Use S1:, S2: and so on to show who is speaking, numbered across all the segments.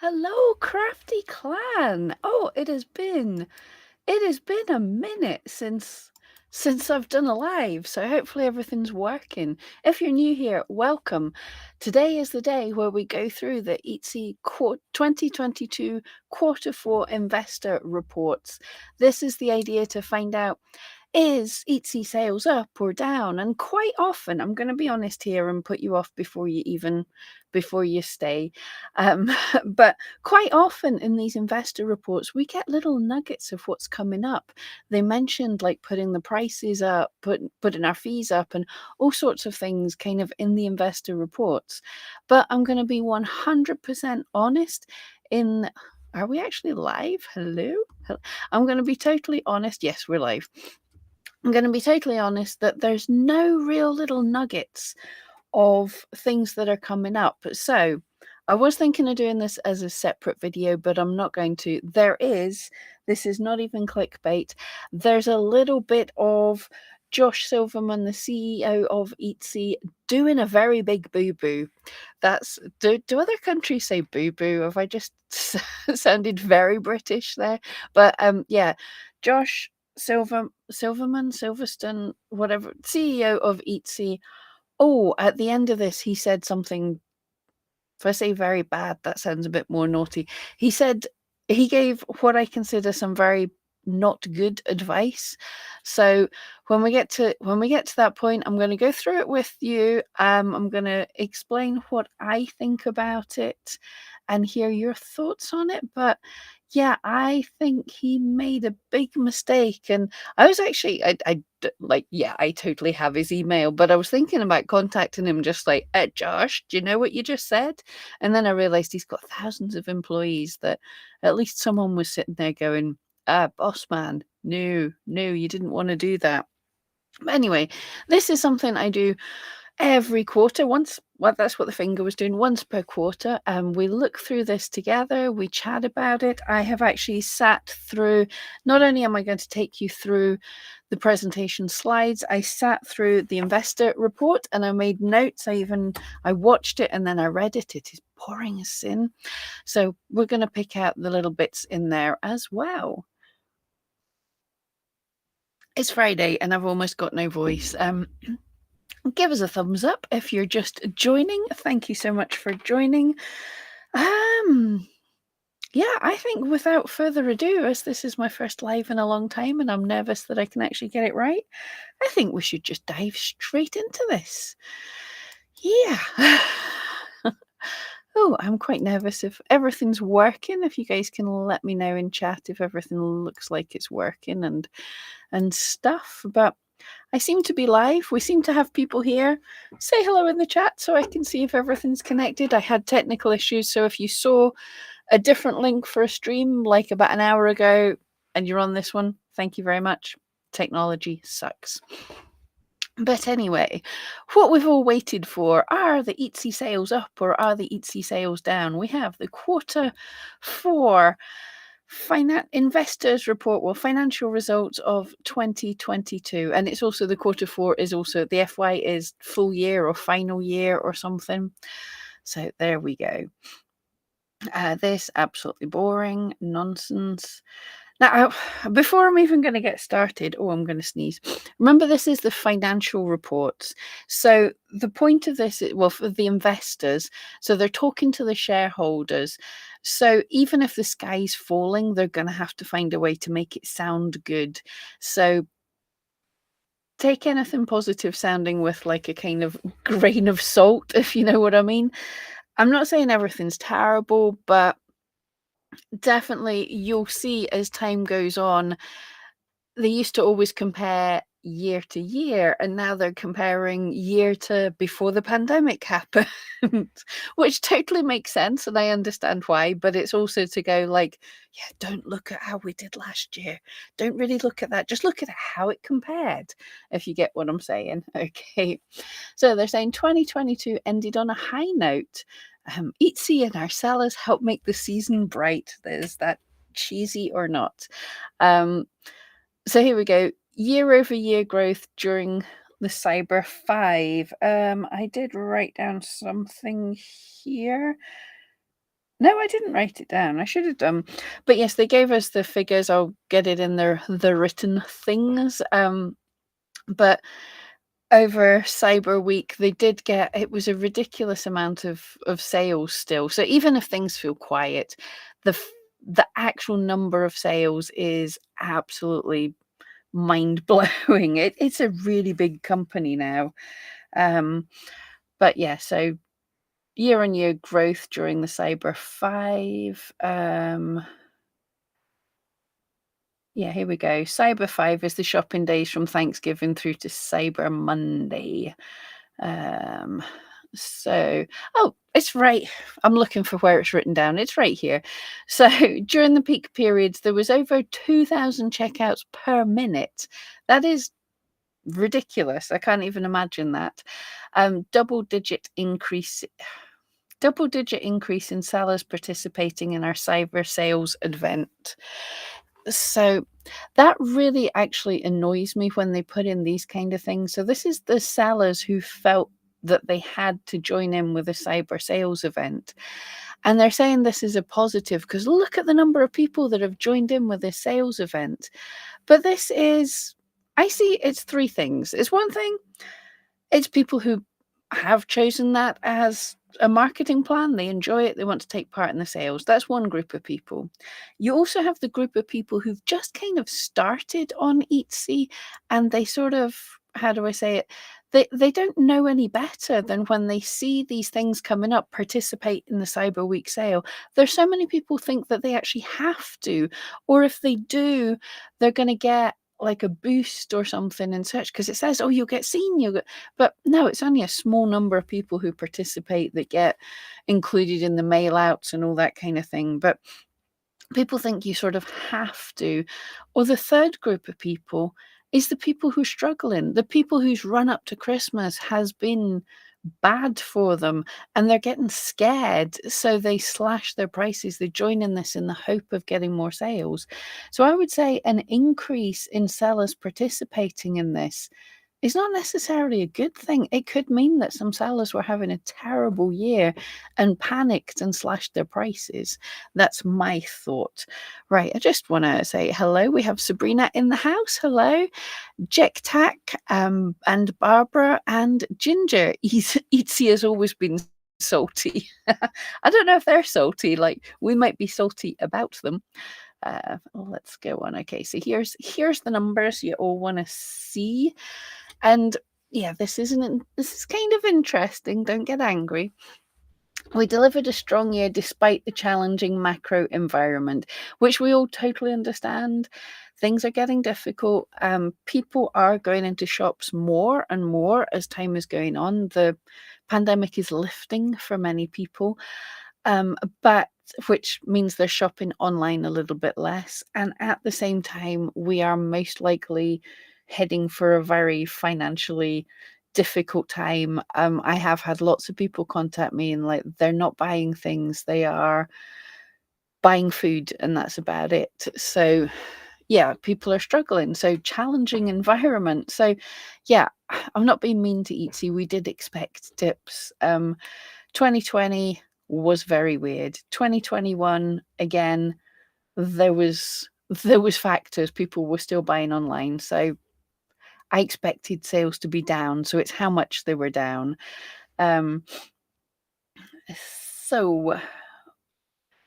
S1: Hello, Crafty Clan. Oh, it has been a minute since I've done a live, so hopefully everything's working. If you're new here, welcome. Today is the day where we go through the ETSI 2022 quarter four investor reports. This is the idea to find out, is ETSI sales up or down? And quite often, I'm going to be honest here and put you off before you stay. Um, but quite often in these investor reports, we get little nuggets of what's coming up. They mentioned like putting the prices up, putting our fees up, and all sorts of things kind of in the investor reports. But I'm going to be 100% honest in. Are we actually live? Hello? I'm going to be totally honest. Yes, we're live. I'm going to be totally honest that there's no real little nuggets of things that are coming up. So I was thinking of doing this as a separate video, but I'm not going to. This is not even clickbait. There's a little bit of Josh Silverman, the CEO of ETSI, doing a very big boo-boo. Do other countries say boo-boo? Have I just sounded very British there? But yeah, Josh Silverstone, whatever, CEO of ETSI. Oh, at the end of this, he said something. If I say very bad, that sounds a bit more naughty. He said he gave what I consider some very not good advice. So when we get to that point, I'm going to go through it with you. I'm going to explain what I think about it and hear your thoughts on it. But yeah, I think he made a big mistake, and I was actually, like, yeah, I totally have his email, but I was thinking about contacting him, just like, Josh, do you know what you just said? And then I realized he's got thousands of employees, that at least someone was sitting there going, boss man, no, no, you didn't want to do that. But anyway, this is something I do every quarter. Well, that's what the finger was doing, once per quarter. We look through this together, we chat about it. I have actually sat through, not only am I going to take you through the presentation slides, I sat through the investor report and I made notes. I watched it and then I read it. It is boring as sin. So we're going to pick out the little bits in there as well. It's Friday and I've almost got no voice. Give us a thumbs up if you're just joining. Thank you so much for joining. Yeah, I think without further ado, as this is my first live in a long time and I'm nervous that I can actually get it right, I think we should just dive straight into this. Yeah. Oh, I'm quite nervous if everything's working. If you guys can let me know in chat if everything looks like it's working and stuff. But I seem to be live. We seem to have people here. Say hello in the chat so I can see if everything's connected. I had technical issues, so if you saw a different link for a stream like about an hour ago and you're on this one, thank you very much. Technology sucks. But anyway, what we've all waited for, are the ETSI sales up or are the ETSI sales down? We have the quarter four investors report, well, financial results of 2022, and it's also the quarter four is also the FY is full year or final year or something. So there we go. This absolutely boring nonsense. Now, before I'm even going to get started, I'm going to sneeze. Remember, this is the financial reports. So the point of this, well, for the investors, so they're talking to the shareholders. So even if the sky's falling, they're going to have to find a way to make it sound good. So take anything positive sounding with like a kind of grain of salt, if you know what I mean. I'm not saying everything's terrible, but definitely you'll see as time goes on, they used to always compare year to year, and now they're comparing year to before the pandemic happened, which totally makes sense, and I understand why, but it's also to go like, yeah, don't look at how we did last year. Don't really look at that. Just look at how it compared, if you get what I'm saying. Okay. So they're saying 2022 ended on a high note. ETSI and our sellers help make the season bright. There's that, cheesy or not. So here we go. Year-over-year growth during the Cyber 5. I did write down something here. No, I didn't write it down. I should have done. But yes, they gave us the figures. I'll get it in the written things. But over Cyber Week, they did get it was a ridiculous amount of sales still. So even if things feel quiet, the actual number of sales is absolutely mind blowing. It's a really big company now. Um, but yeah, so year-on-year growth during the Cyber 5. Yeah, here we go. Cyber 5 is the shopping days from Thanksgiving through to Cyber Monday. Um, so, oh, it's right. I'm looking for where it's written down. It's right here. So, during the peak periods, there was over 2,000 checkouts per minute. That is ridiculous. I can't even imagine that. Double digit increase in sellers participating in our cyber sales event. So that really actually annoys me when they put in these kind of things. So this is the sellers who felt that they had to join in with a cyber sales event. And they're saying this is a positive because look at the number of people that have joined in with this sales event. But this is, I see it's three things. It's one thing, it's people who have chosen that as a marketing plan. They enjoy it. They want to take part in the sales. That's one group of people. You also have the group of people who've just kind of started on Etsy and they sort of, how do I say it? They don't know any better than when they see these things coming up, participate in the Cyber Week sale. There's so many people think that they actually have to, or if they do, they're going to get like a boost or something and such because it says, oh, you'll get seen, but no, it's only a small number of people who participate that get included in the mail outs and all that kind of thing. But people think you sort of have to. Or the third group of people is the people who are struggling, the people whose run up to Christmas has been bad for them and they're getting scared. So they slash their prices. They join in this in the hope of getting more sales. So I would say an increase in sellers participating in this is not necessarily a good thing. It could mean that some sellers were having a terrible year and panicked and slashed their prices. That's my thought. Right. I just want to say hello. We have Sabrina in the house. Hello. Jack Tack and Barbara and Ginger. Etsy has always been salty. I don't know if they're salty. Like we might be salty about them. Let's go on. Okay, so here's the numbers you all want to see. And yeah, this is kind of interesting. Don't get angry. We delivered a strong year despite the challenging macro environment, which we all totally understand. Things are getting difficult. People are going into shops more and more as time is going on. The pandemic is lifting for many people, but which means they're shopping online a little bit less. And at the same time, we are most likely heading for a very financially difficult time. I have had lots of people contact me and like they're not buying things, they are buying food, and that's about it. So yeah, people are struggling. So challenging environment. So yeah, I'm not being mean to Etsy. We did expect dips. 2020 was very weird. 2021 again, there was factors. People were still buying online. So I expected sales to be down. So it's how much they were down. Um, so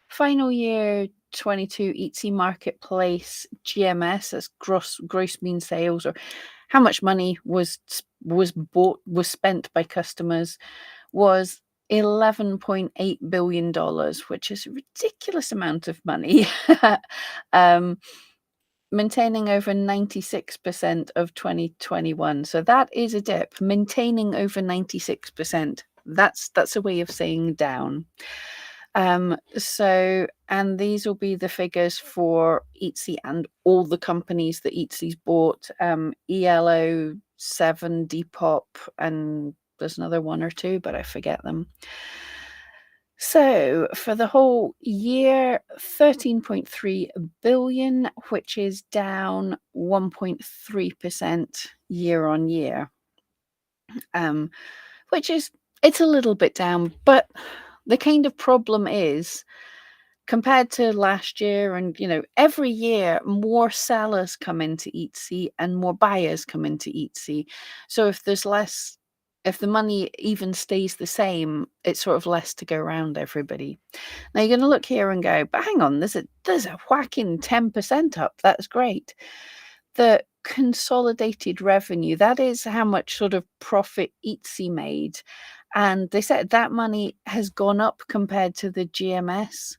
S1: final year 22 Etsy marketplace GMS, that's gross mean sales, or how much money was spent by customers, was $11.8 billion, which is a ridiculous amount of money. um, Maintaining over 96% of 2021. So that is a dip. Maintaining over 96%. That's a way of saying down. And these will be the figures for Etsy and all the companies that Etsy's bought. ELO, 7, Depop, and there's another one or two, but I forget them. So for the whole year, 13.3 billion, which is down 1.3% year on year. Which is, it's a little bit down, but the kind of problem is, compared to last year and, every year more sellers come into Etsy and more buyers come into Etsy. So if the money even stays the same, it's sort of less to go around everybody. Now you're gonna look here and go, "But hang on, there's a whacking 10% up. That's great." The consolidated revenue, that is how much sort of profit Etsy made, and they said that money has gone up compared to the GMS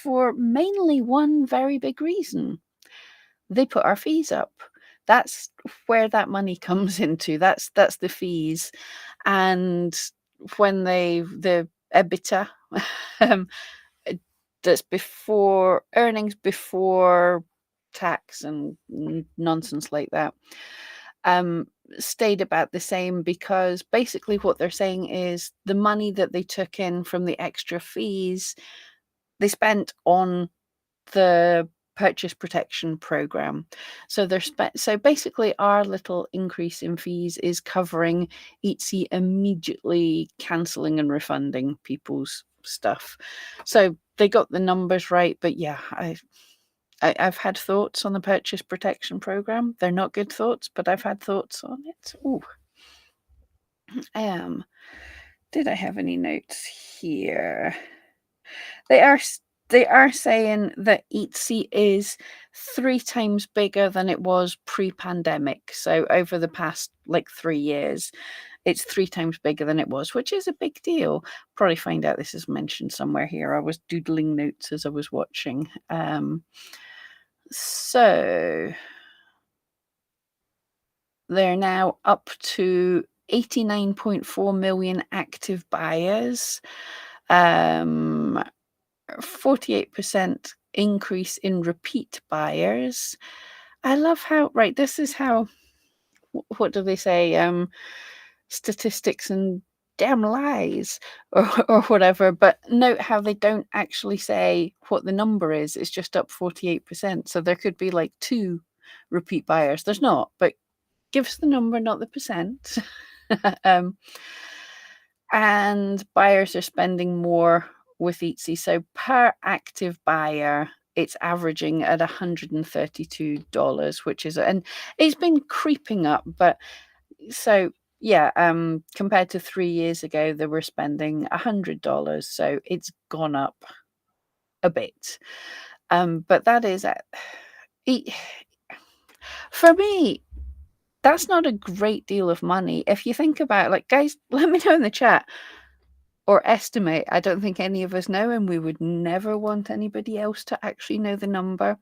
S1: for mainly one very big reason. They put our fees up. That's where that money comes into. That's the fees. And when the EBITDA, um, that's before earnings before tax and nonsense like that, um, stayed about the same, because basically what they're saying is the money that they took in from the extra fees, they spent on the purchase protection program. So basically our little increase in fees is covering Etsy immediately cancelling and refunding people's stuff. So they got the numbers right, but yeah, I've had thoughts on the purchase protection program. They're not good thoughts, but I've had thoughts on it. Ooh. Did I have any notes here? They are saying that Etsy is 3 times bigger than it was pre-pandemic. So over the past, 3 years, it's 3 times bigger than it was, which is a big deal. Probably find out this is mentioned somewhere here. I was doodling notes as I was watching. So they're now up to 89.4 million active buyers. 48% increase in repeat buyers. I love how, right, this is how, what do they say? Statistics and damn lies, or whatever. But note how they don't actually say what the number is. It's just up 48%. So there could be like 2 repeat buyers. There's not, but give us the number, not the percent. And buyers are spending more with Etsy. So per active buyer, it's averaging at $132, which is, and it's been creeping up. But so yeah, compared to 3 years ago, they were spending $100. So it's gone up a bit. But that is for me, that's not a great deal of money. If you think about it, like, guys, let me know in the chat or estimate. I don't think any of us know, and we would never want anybody else to actually know the number.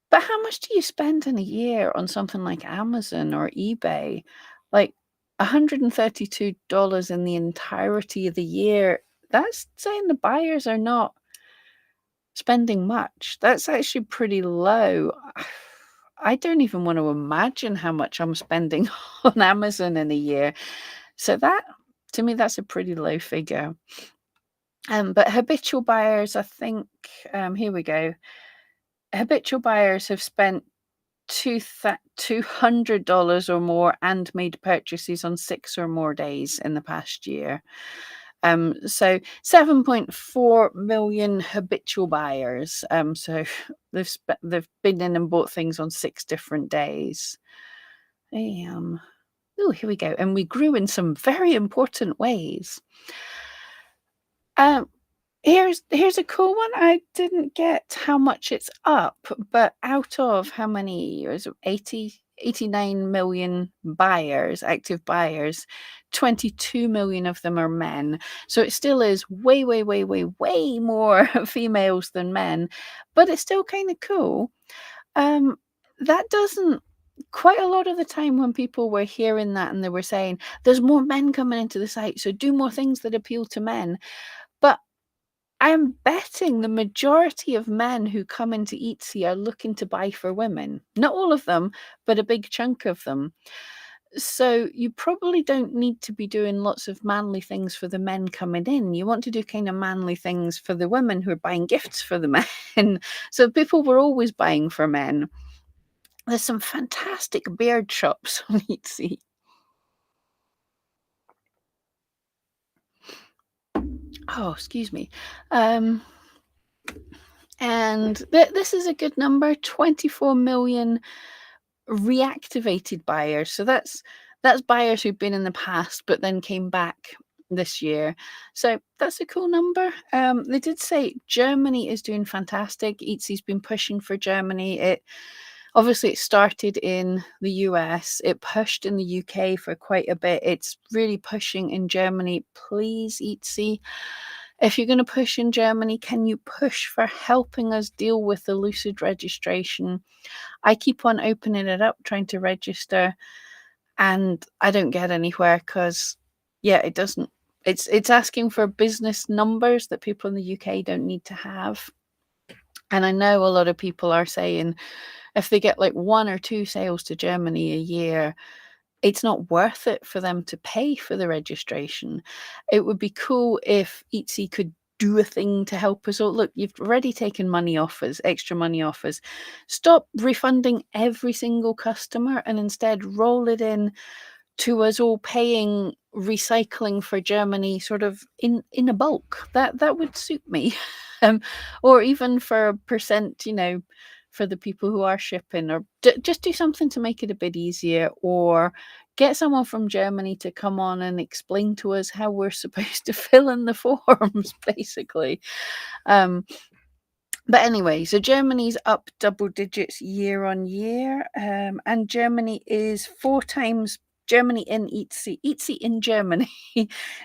S1: But how much do you spend in a year on something like Amazon or eBay? Like $132 in the entirety of the year. That's saying the buyers are not spending much. That's actually pretty low. I don't even want to imagine how much I'm spending on Amazon in a year. So that, to me, that's a pretty low figure. But habitual buyers, I think, here we go. Habitual buyers have spent $200 or more and made purchases on 6 or more days in the past year. So 7.4 million habitual buyers. So they've been in and bought things on 6 different days. Oh, here we go. And we grew in some very important ways. Here's a cool one. I didn't get how much it's up, but out of how many, was it 89 million buyers, active buyers, 22 million of them are men. So it still is way, way, way, way, way more females than men, but it's still kind of cool. That doesn't, quite a lot of the time when people were hearing that and they were saying, there's more men coming into the site, so do more things that appeal to men. But I'm betting the majority of men who come into Etsy are looking to buy for women. Not all of them, but a big chunk of them. So you probably don't need to be doing lots of manly things for the men coming in. You want to do kind of manly things for the women who are buying gifts for the men. So people were always buying for men. There's some fantastic beard shops on Etsy. oh, excuse me. Um, and this is a good number, 24 million reactivated buyers. So that's buyers who've been in the past but then came back this year. So that's a cool number. They did say Germany is doing fantastic. Etsy's been pushing for Germany. It started in the US. It pushed in the UK for quite a bit. It's really pushing in Germany. Please, Etsy, if you're going to push in Germany, can you push for helping us deal with the Lucid registration? I keep on opening it up, trying to register, and I don't get anywhere because, yeah, it doesn't. It's asking for business numbers that people in the UK don't need to have. And I know a lot of people are saying if they get like one or two sales to Germany a year, it's not worth it for them to pay for the registration. It would be cool if Etsy could do a thing to help us all. Look, you've already taken money off us, extra money off us. Stop refunding every single customer and instead roll it in to us all paying recycling for Germany sort of in a bulk. That would suit me. Um, or even for a percent, for the people who are shipping, or just do something to make it a bit easier, or get someone from Germany to come on and explain to us how we're supposed to fill in the forms, basically. Um, but anyway, so Germany's up double digits year on year, and Germany is four times. Germany in Etsy in Germany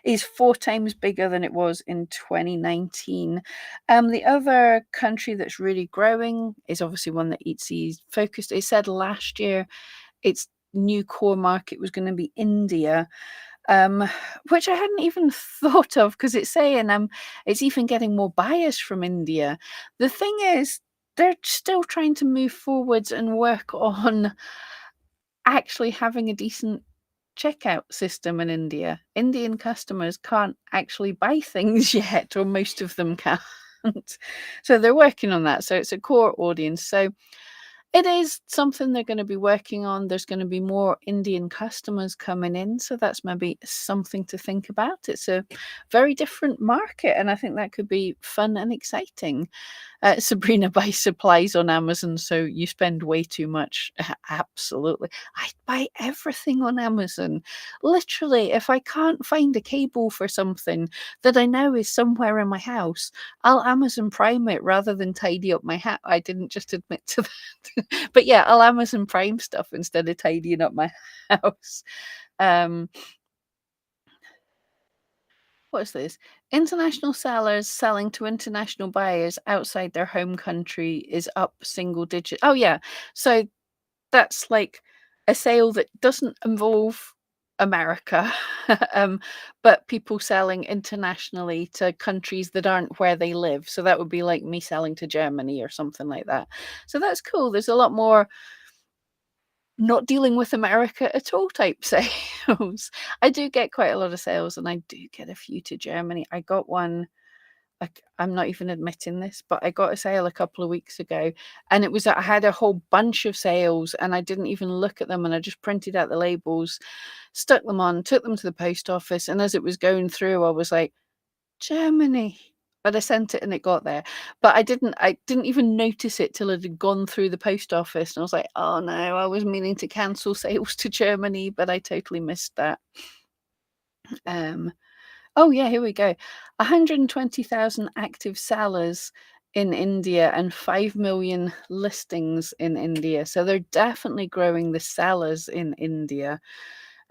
S1: is four times bigger than it was in 2019. The other country that's really growing is obviously one that Etsy's focused. It said last year its new core market was going to be India, um, which I hadn't even thought of because it's saying it's even getting more buyers from India. The thing is, they're still trying to move forwards and work on actually having a decent checkout system in India. Indian customers can't actually buy things yet, or most of them can't. So they're working on that. So it's a core audience. So it is something they're going to be working on. There's going to be more Indian customers coming in, so that's maybe something to think about. It's a very different market, and I think that could be fun and exciting. Sabrina buys supplies on Amazon, so you spend way too much. Absolutely. I buy everything on Amazon. Literally, if I can't find a cable for something that I know is somewhere in my house, I'll Amazon Prime it rather than tidy up my house. I didn't just admit to that. But yeah, I'll Amazon Prime stuff instead of tidying up my house. Um, What's this? International sellers selling to international buyers outside their home country is up single digit. Oh, yeah. So that's like a sale that doesn't involve America, um, but people selling internationally to countries that aren't where they live. So that would be like me selling to Germany or something like that. So that's cool. There's a lot more not dealing with America at all type sales. I do get quite a lot of sales, and I do get a few to Germany. I got one. I'm not even admitting this, but I got a sale a couple of weeks ago, and it was I had a whole bunch of sales, and I didn't even look at them, and I just printed out the labels, stuck them on, took them to the post office, and as it was going through, I was like, Germany. But I sent it and it got there. But I didn't even notice it till it had gone through the post office. And I was like, oh no, I was meaning to cancel sales to Germany, but I totally missed that. Um, oh yeah, here we go. 120,000 active sellers in India and 5 million listings in India. So they're definitely growing the sellers in India.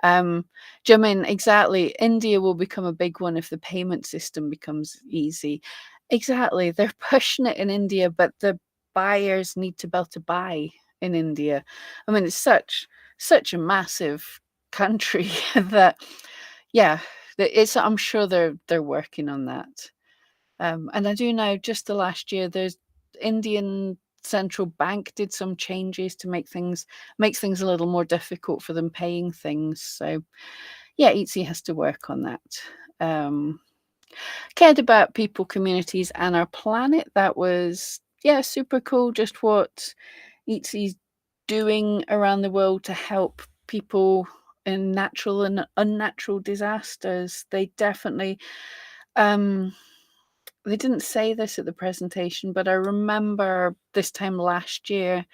S1: Jamin, exactly. India will become a big one if the payment system becomes easy. Exactly. They're pushing it in India, but the buyers need to be able to buy in India. I mean, it's such a massive country that, yeah, I'm sure they're working on that. And I do know just the last year, there's Indian central bank did some changes to makes things a little more difficult for them paying things. So yeah, Etsy has to work on that. Um, Cared about people, communities, and our planet. That was, yeah, super cool. Just what Etsy's doing around the world to help people in natural and unnatural disasters. They definitely, um, they didn't say this at the presentation, but I remember this time last year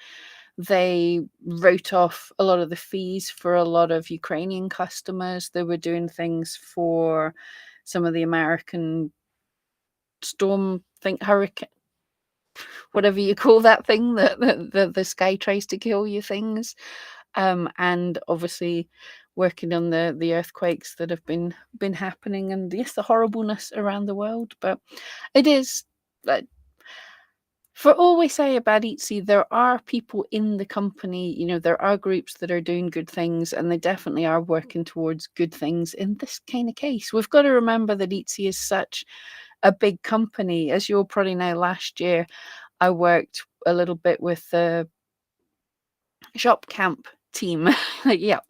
S1: they wrote off a lot of the fees for a lot of Ukrainian customers. They were doing things for some of the American storm think hurricane, whatever you call that thing that the sky tries to kill you things. And obviously working on the earthquakes that have been happening, and yes, the horribleness around the world. But it is, uh, for all we say about Etsy, there are people in the company, there are groups that are doing good things, and they definitely are working towards good things in this kind of case. We've got to remember that Etsy is such a big company. As you'll probably know, last year I worked a little bit with the Shop Camp team. Yep.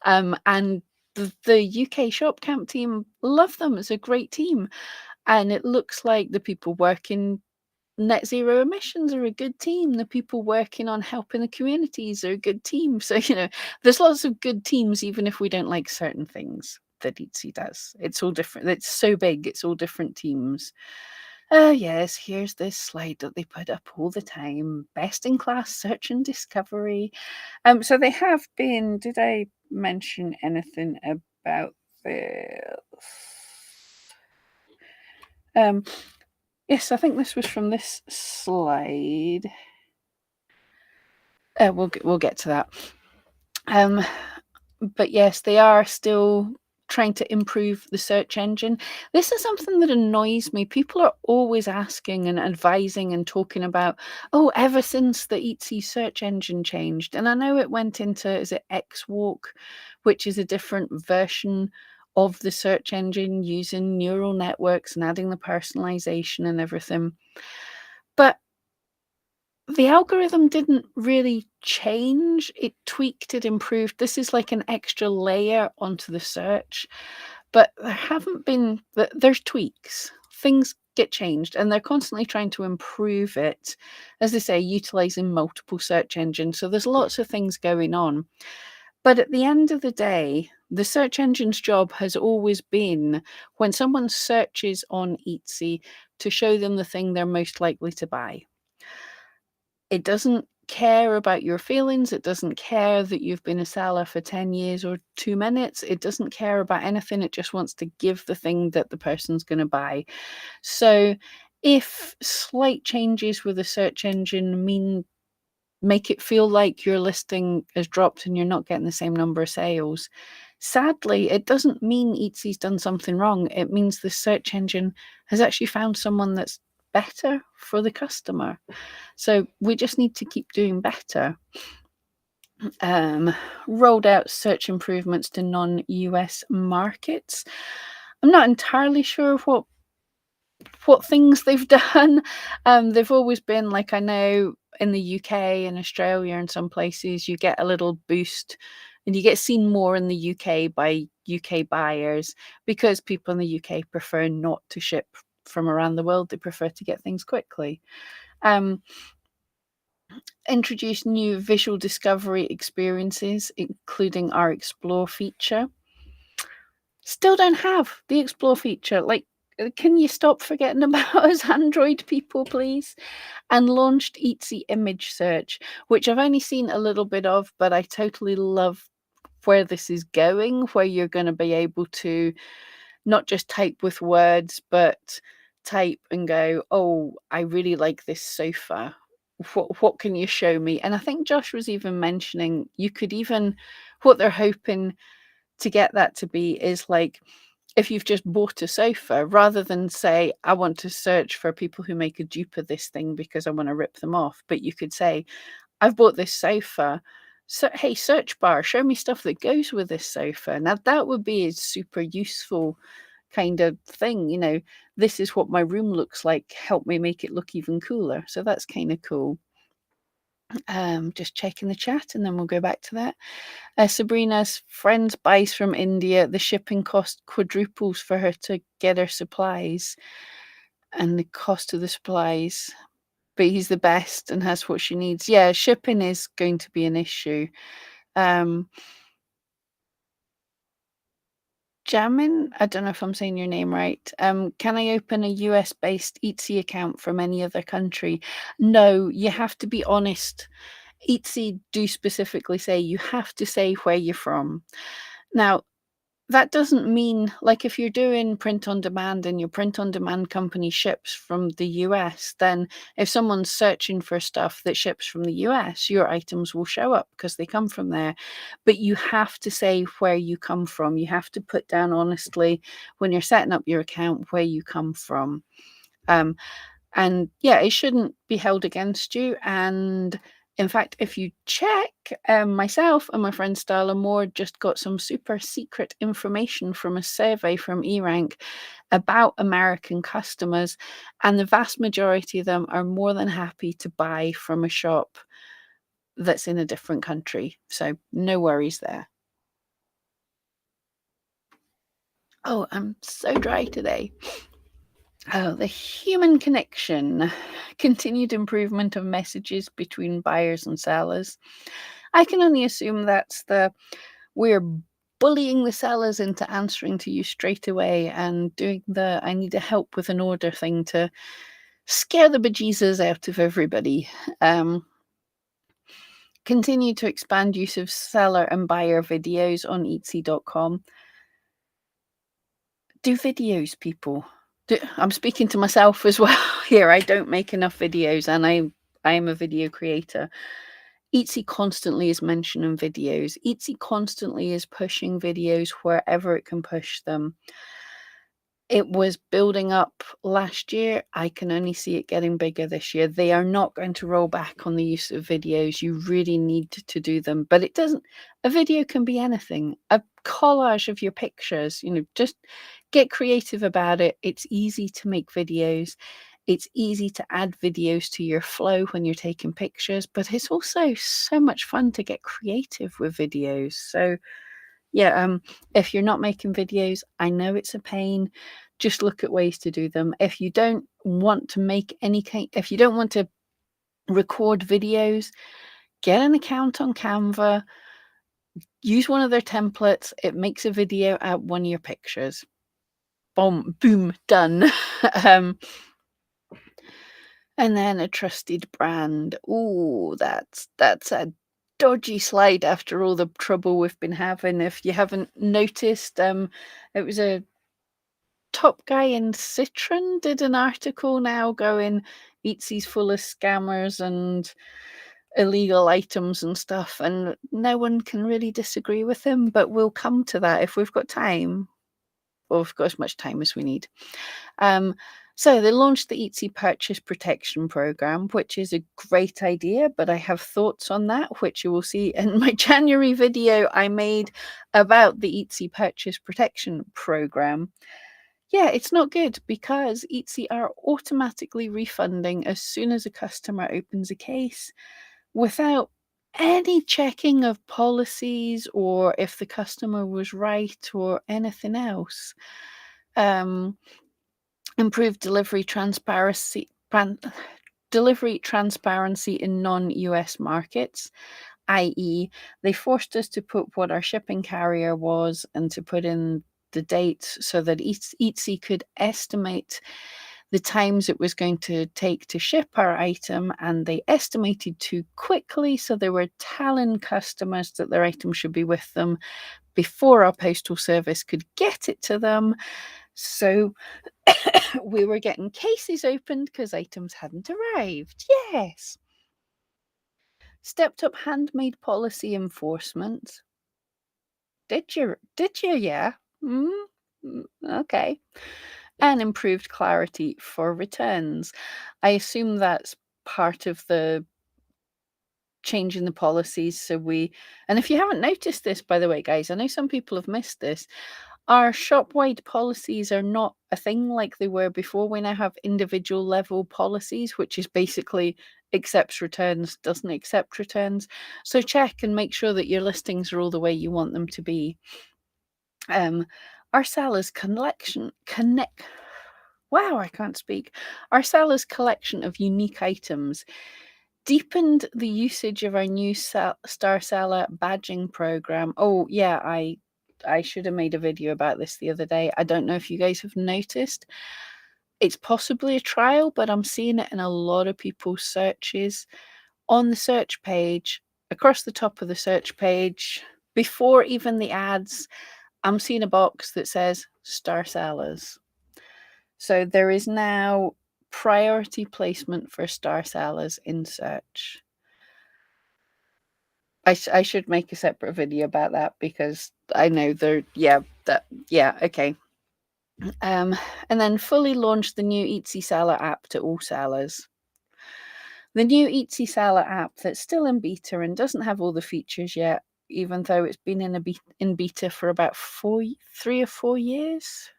S1: And the UK Shop Camp team, love them. It's a great team. And it looks like the people working net zero emissions are a good team. The people working on helping the communities are a good team. So, there's lots of good teams, even if we don't like certain things that Etsy does. It's all different. It's so big. It's all different teams. Yes, here's this slide that they put up all the time. Best in class search and discovery. So they have been, did I mention anything about this? Yes, I think this was from this slide. We'll get to that. But yes, they are still trying to improve the search engine. This is something that annoys me. People are always asking and advising and talking about, oh, ever since the Etsy search engine changed. And I know it went into, is it XWalk, which is a different version of the search engine using neural networks and adding the personalization and everything. But the algorithm didn't really change. It tweaked, it improved. This is like an extra layer onto the search. But there haven't been, there's tweaks. Things get changed, and they're constantly trying to improve it, as they say, utilizing multiple search engines. So there's lots of things going on. But at the end of the day, the search engine's job has always been, when someone searches on Etsy, to show them the thing they're most likely to buy. It doesn't care about your feelings. It doesn't care that you've been a seller for 10 years or 2 minutes. It doesn't care about anything. It just wants to give the thing that the person's going to buy. So if slight changes with the search engine make it feel like your listing has dropped and you're not getting the same number of sales, sadly, it doesn't mean Etsy's done something wrong. It means the search engine has actually found someone that's better for the customer. So we just need to keep doing better. Rolled out search improvements to non-US markets. I'm not entirely sure what things they've done. They've always been, like, I know in the UK and Australia and some places you get a little boost and you get seen more in the UK by UK buyers, because people in the UK prefer not to ship from around the world. They prefer to get things quickly. Introduce new visual discovery experiences, including our Explore feature. Still don't have the Explore feature. Like, can you stop forgetting about us, Android people, please? And launched Etsy image search, which I've only seen a little bit of, but I totally love where this is going, where you're going to be able to not just type with words, but type and go, oh, I really like this sofa. What can you show me? And I think Josh was even mentioning you could even, what they're hoping to get that to be is like, if you've just bought a sofa, rather than say, I want to search for people who make a dupe of this thing because I want to rip them off, but you could say, I've bought this sofa. So, hey, search bar, show me stuff that goes with this sofa. Now, that would be a super useful kind of thing. This is what my room looks like. Help me make it look even cooler. So that's kind of cool. Just checking the chat and then we'll go back to that. Sabrina's friend buys from India. The shipping cost quadruples for her to get her supplies, and the cost of the supplies. But he's the best and has what she needs. Yeah, shipping is going to be an issue. Jamin, I don't know if I'm saying your name right. Can I open a US-based Etsy account from any other country? No, you have to be honest. Etsy do specifically say you have to say where you're from. Now, that doesn't mean like if you're doing print on demand and your print on demand company ships from the US, then if someone's searching for stuff that ships from the US, your items will show up because they come from there. But you have to say where you come from. You have to put down honestly when you're setting up your account where you come from. Um, and yeah, it shouldn't be held against you. And in fact, if you check, myself and my friend Starla Moore just got some super secret information from a survey from eRank about American customers, and the vast majority of them are more than happy to buy from a shop that's in a different country. So no worries there. Oh, I'm so dry today. Oh, the human connection, continued improvement of messages between buyers and sellers. I can only assume that's we're bullying the sellers into answering to you straight away and doing the I need a help with an order thing to scare the bejesus out of everybody. Um, Continue to expand use of seller and buyer videos on Etsy.com. Do videos, people. I'm speaking to myself as well here. I don't make enough videos, and I am a video creator. Etsy constantly is mentioning videos. Etsy constantly is pushing videos wherever it can push them. It was building up last year. I can only see it getting bigger this year. They are not going to roll back on the use of videos. You really need to do them, but it doesn't. A video can be anything. A collage of your pictures, just get creative about it. It's easy to make videos. It's easy to add videos to your flow when you're taking pictures, but it's also so much fun to get creative with videos. So yeah, if you're not making videos, I know it's a pain. Just look at ways to do them. If you don't want to if you don't want to record videos, get an account on Canva, use one of their templates. It makes a video out one of your pictures. Boom, boom, done. um, and then a trusted brand. Ooh, that's a dodgy slide after all the trouble we've been having. If you haven't noticed, it was a top guy in Citron did an article now going, Etsy's full of scammers and illegal items and stuff, and no one can really disagree with him, but we'll come to that if we've got time, or we've got as much time as we need. Um, so they launched the Etsy Purchase Protection Program, which is a great idea, but I have thoughts on that, which you will see in my January video I made about the Etsy Purchase Protection Program. Yeah, it's not good because Etsy are automatically refunding as soon as a customer opens a case without any checking of policies or if the customer was right or anything else. Um, Improved delivery transparency in non-US markets, i.e., they forced us to put what our shipping carrier was and to put in the dates so that Etsy could estimate the times it was going to take to ship our item, and they estimated too quickly, so they were telling customers that their item should be with them before our postal service could get it to them. So we were getting cases opened because items hadn't arrived. Yes. Stepped up handmade policy enforcement. Did you? Did you? Yeah. Mm, okay. And improved clarity for returns. I assume that's part of the changing the policies. And if you haven't noticed this, by the way, guys, I know some people have missed this. Our shop-wide policies are not a thing like they were before. We now have individual level policies, which is basically accepts returns, doesn't accept returns. So check and make sure that your listings are all the way you want them to be. Our sellers wow, I can't speak. Our sellers collection of unique items deepened the usage of our new Star Seller badging program. Oh yeah, I I should have made a video about this the other day. I don't know if you guys have noticed. It's possibly a trial, but I'm seeing it in a lot of people's searches on the search page, across the top of the search page, before even the ads. I'm seeing a box that says Star Sellers. So there is now priority placement for Star Sellers in search. I should make a separate video about that because I know okay. And then fully launched the new Etsy Seller app to all sellers. The new Etsy Seller app that's still in beta and doesn't have all the features yet, even though it's been in beta for about 3 or 4 years.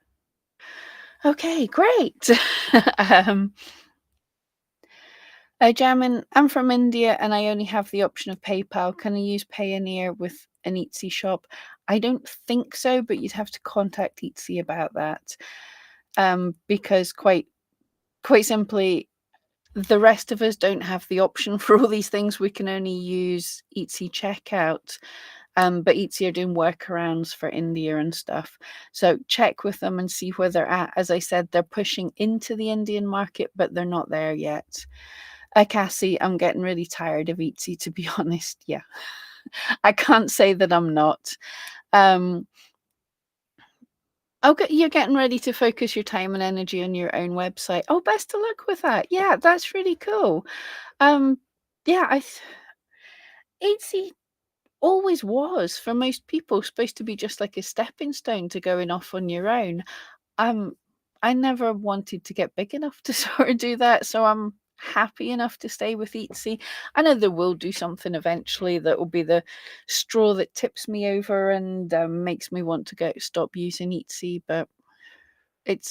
S1: Okay, great. Jamin, I'm from India and I only have the option of PayPal. Can I use Payoneer with an Etsy shop? I don't think so, but you'd have to contact Etsy about that. Because quite simply, the rest of us don't have the option for all these things. We can only use Etsy checkout. But Etsy are doing workarounds for India and stuff. So check with them and see where they're at. As I said, they're pushing into the Indian market, but they're not there yet. Cassie, I'm getting really tired of Etsy, to be honest. Yeah, I can't say that I'm not. Okay, you're getting ready to focus your time and energy on your own website. Oh, best of luck with that. Yeah, that's really cool. Yeah, Etsy always was, for most people, supposed to be just like a stepping stone to going off on your own. I never wanted to get big enough to sort of do that, so I'm happy enough to stay with Etsy. I know they will do something eventually that will be the straw that tips me over and makes me want to stop using Etsy, but it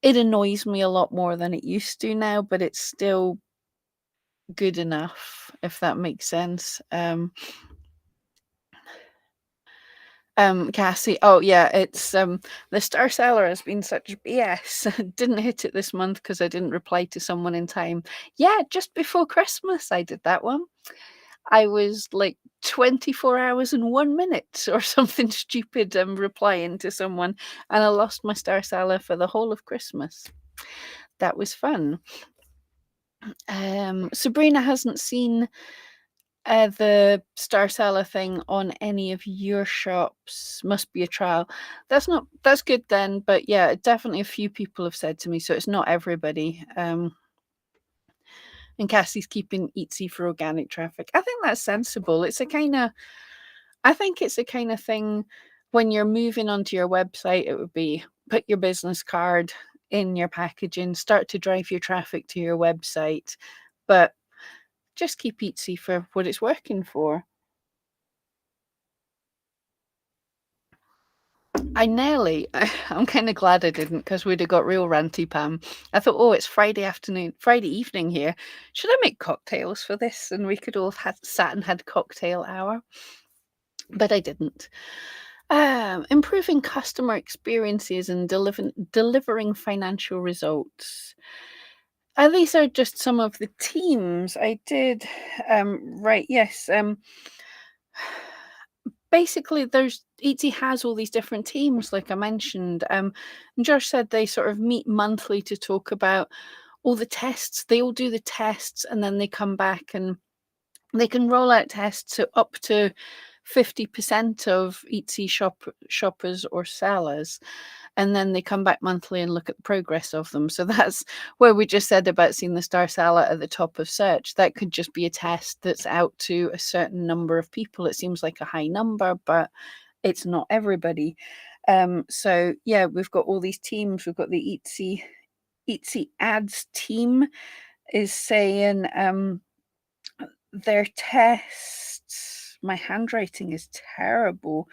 S1: annoys me a lot more than it used to now, but it's still good enough, if that makes sense. Cassie, oh yeah, it's the Star Seller has been such BS. Didn't hit it this month because I didn't reply to someone in time. Yeah, just before Christmas I did that one. I was like 24 hours and 1 minute or something stupid replying to someone, and I lost my Star Seller for the whole of Christmas. That was fun. Sabrina hasn't seen the Star Seller thing on any of your shops. Must be a trial. That's good then, but yeah, definitely a few people have said to me, so it's not everybody. And Cassie's keeping Etsy for organic traffic. I think that's sensible. I think it's a kind of thing when you're moving onto your website, it would be put your business card in your packaging, start to drive your traffic to your website, but just keep Etsy for what it's working for. I'm kind of glad I didn't because we'd have got real ranty, Pam. I thought, oh, it's Friday evening here. Should I make cocktails for this? And we could all have sat and had cocktail hour. But I didn't. Improving customer experiences and delivering financial results. These are just some of the teams I did. Right, yes. Basically, Etsy has all these different teams, like I mentioned. And Josh said they sort of meet monthly to talk about all the tests. They all do the tests, and then they come back and they can roll out tests to up to 50% of Etsy shoppers or sellers, and then they come back monthly and look at the progress of them. So that's where we just said about seeing the Star Seller at the top of search. That could just be a test that's out to a certain number of people. It seems like a high number, but it's not everybody. So yeah, we've got all these teams. We've got the Etsy ads team is saying their tests. My handwriting is terrible.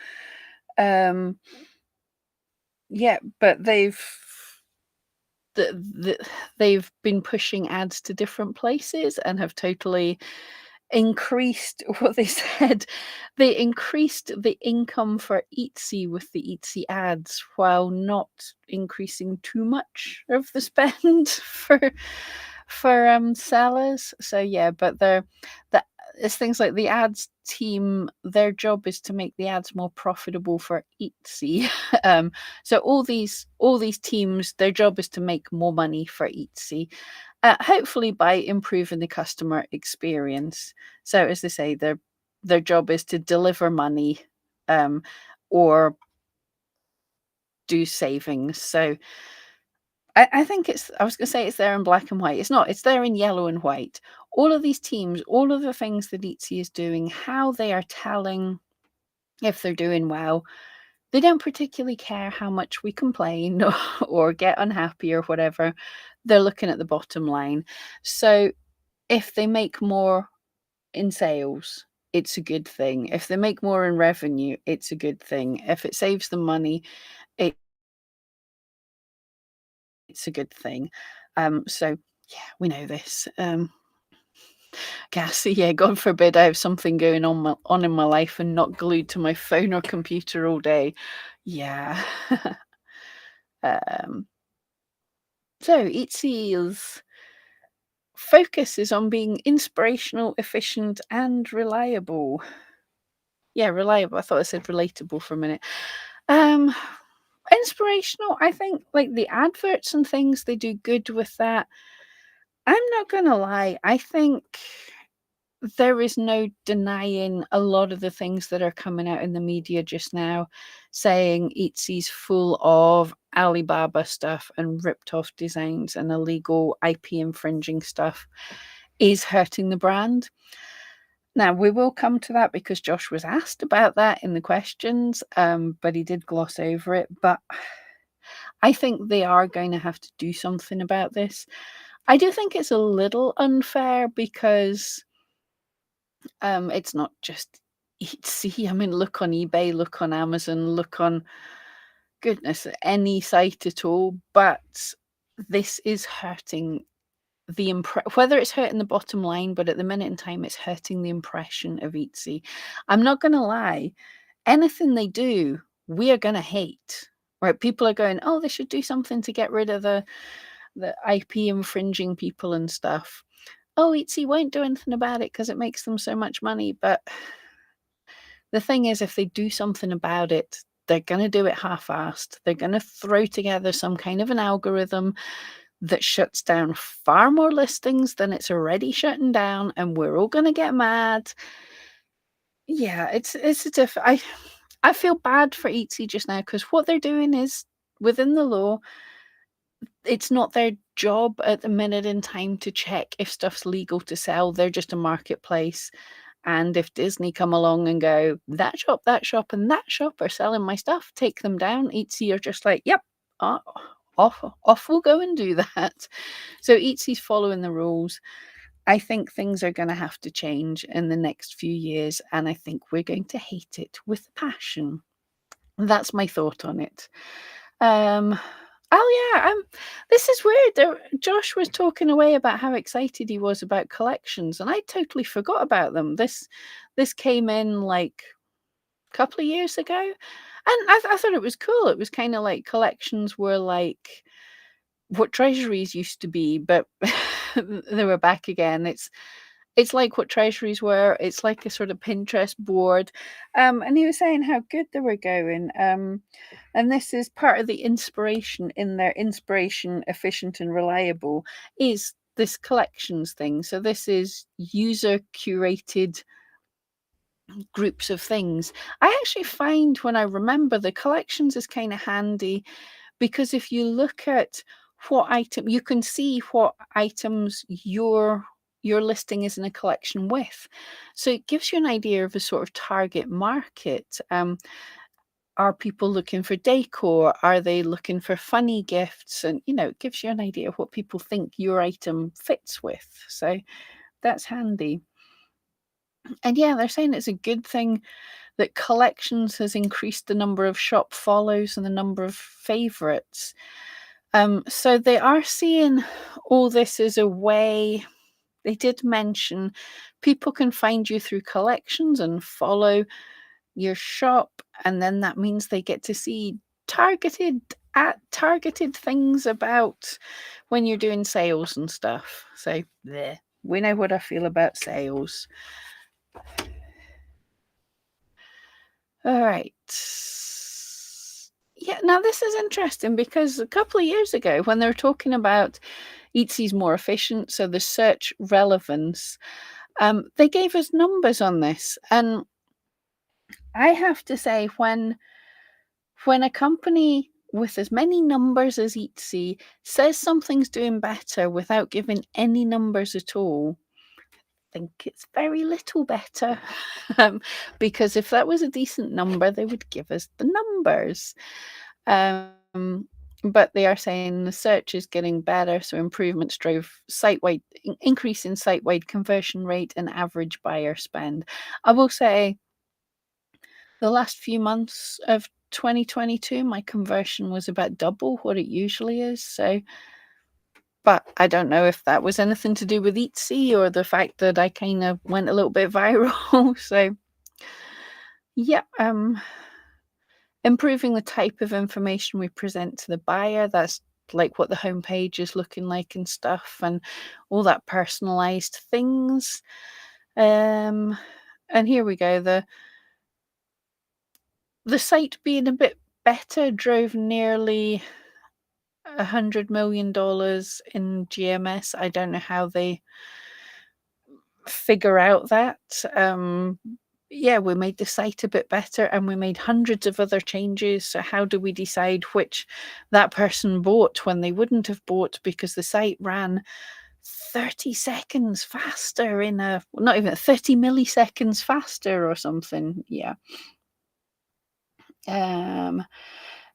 S1: Yeah, but they've been pushing ads to different places and have totally increased what they said. They increased the income for Etsy with the Etsy ads while not increasing too much of the spend for sellers. So yeah, but the it's things like the ads team, their job is to make the ads more profitable for Etsy. So all these teams, their job is to make more money for Etsy, hopefully by improving the customer experience. So as they say, their job is to deliver money, or do savings. So I think I was going to say it's there in black and white. It's not. It's there in yellow and white. All of these teams, all of the things that Etsy is doing, how they are telling if they're doing well. They don't particularly care how much we complain or get unhappy or whatever. They're looking at the bottom line. So if they make more in sales, it's a good thing. If they make more in revenue, it's a good thing. If it saves them money, it's a good thing. So yeah, we know this. Gas, yeah, God forbid I have something going on in my life and not glued to my phone or computer all day. Yeah. um, so Etsy's focus is on being inspirational, efficient, and reliable. Yeah, reliable. I thought I said relatable for a minute. Um, Inspirational. I think like the adverts and things, they do good with that. I'm not gonna lie. I think there is no denying a lot of the things that are coming out in the media just now, saying Etsy's full of Alibaba stuff and ripped off designs and illegal IP infringing stuff is hurting the brand. Now, we will come to that because Josh was asked about that in the questions, but he did gloss over it. But I think they are going to have to do something about this. I do think it's a little unfair because it's not just Etsy. I mean, look on eBay, look on Amazon, look on goodness, any site at all. But this is hurting the whether it's hurting the bottom line, but at the minute in time, it's hurting the impression of Etsy. I'm not going to lie, anything they do, we are going to hate. Right? People are going, oh, they should do something to get rid of the IP infringing people and stuff. Oh, Etsy won't do anything about it because it makes them so much money. But the thing is, if they do something about it, they're going to do it half-assed. They're going to throw together some kind of an algorithm that shuts down far more listings than it's already shutting down, and we're all going to get mad. Yeah, it's a I feel bad for Etsy just now because what they're doing is within the law. It's not their job at the minute in time to check if stuff's legal to sell. They're just a marketplace. And if Disney come along and go, that shop, and that shop are selling my stuff, take them down, Etsy are just like, yep, uh, off we'll go and do that. So Etsy's following the rules. I think things are going to have to change in the next few years, and I think we're going to hate it with passion. That's my thought on it. Um, oh yeah, this is weird. Josh was talking away about how excited he was about collections, and I totally forgot about them. This came in like a couple of years ago, and I thought it was cool. It was kind of like collections were like what treasuries used to be, but they were back again. It's like what treasuries were. It's like a sort of Pinterest board. And he was saying how good they were going. And this is part of the inspiration in their inspiration, efficient and reliable, is this collections thing. So this is user curated groups of things. I actually find when I remember the collections is kind of handy because if you look at what item, you can see what items your listing is in a collection with. So it gives you an idea of a sort of target market. Are people looking for decor? Are they looking for funny gifts? And it gives you an idea of what people think your item fits with. So that's handy. And yeah, they're saying it's a good thing that collections has increased the number of shop follows and the number of favorites. So they are seeing all this as a way. They did mention people can find you through collections and follow your shop, and then that means they get to see targeted things about when you're doing sales and stuff. So there, we know what I feel about sales. All right. Yeah, now this is interesting because a couple of years ago, when they were talking about Eatsy's more efficient, so the search relevance, they gave us numbers on this. And I have to say, when a company with as many numbers as Etsy says something's doing better without giving any numbers at all, I think it's very little better. um, because if that was a decent number, they would give us the numbers. Um, but they are saying the search is getting better, so improvements drove site-wide increase in site-wide conversion rate and average buyer spend. I will say the last few months of 2022, my conversion was about double what it usually is. So, but I don't know if that was anything to do with Etsy or the fact that I kind of went a little bit viral. So, yeah, improving the type of information we present to the buyer. That's like what the homepage is looking like and stuff, and all that personalized things. And here we go. The site being a bit better drove nearly $100 million in GMS. I don't know how they figure out that. Yeah, we made the site a bit better and we made hundreds of other changes. So, how do we decide which that person bought when they wouldn't have bought because the site ran 30 seconds faster not even 30 milliseconds faster or something? Yeah. Um,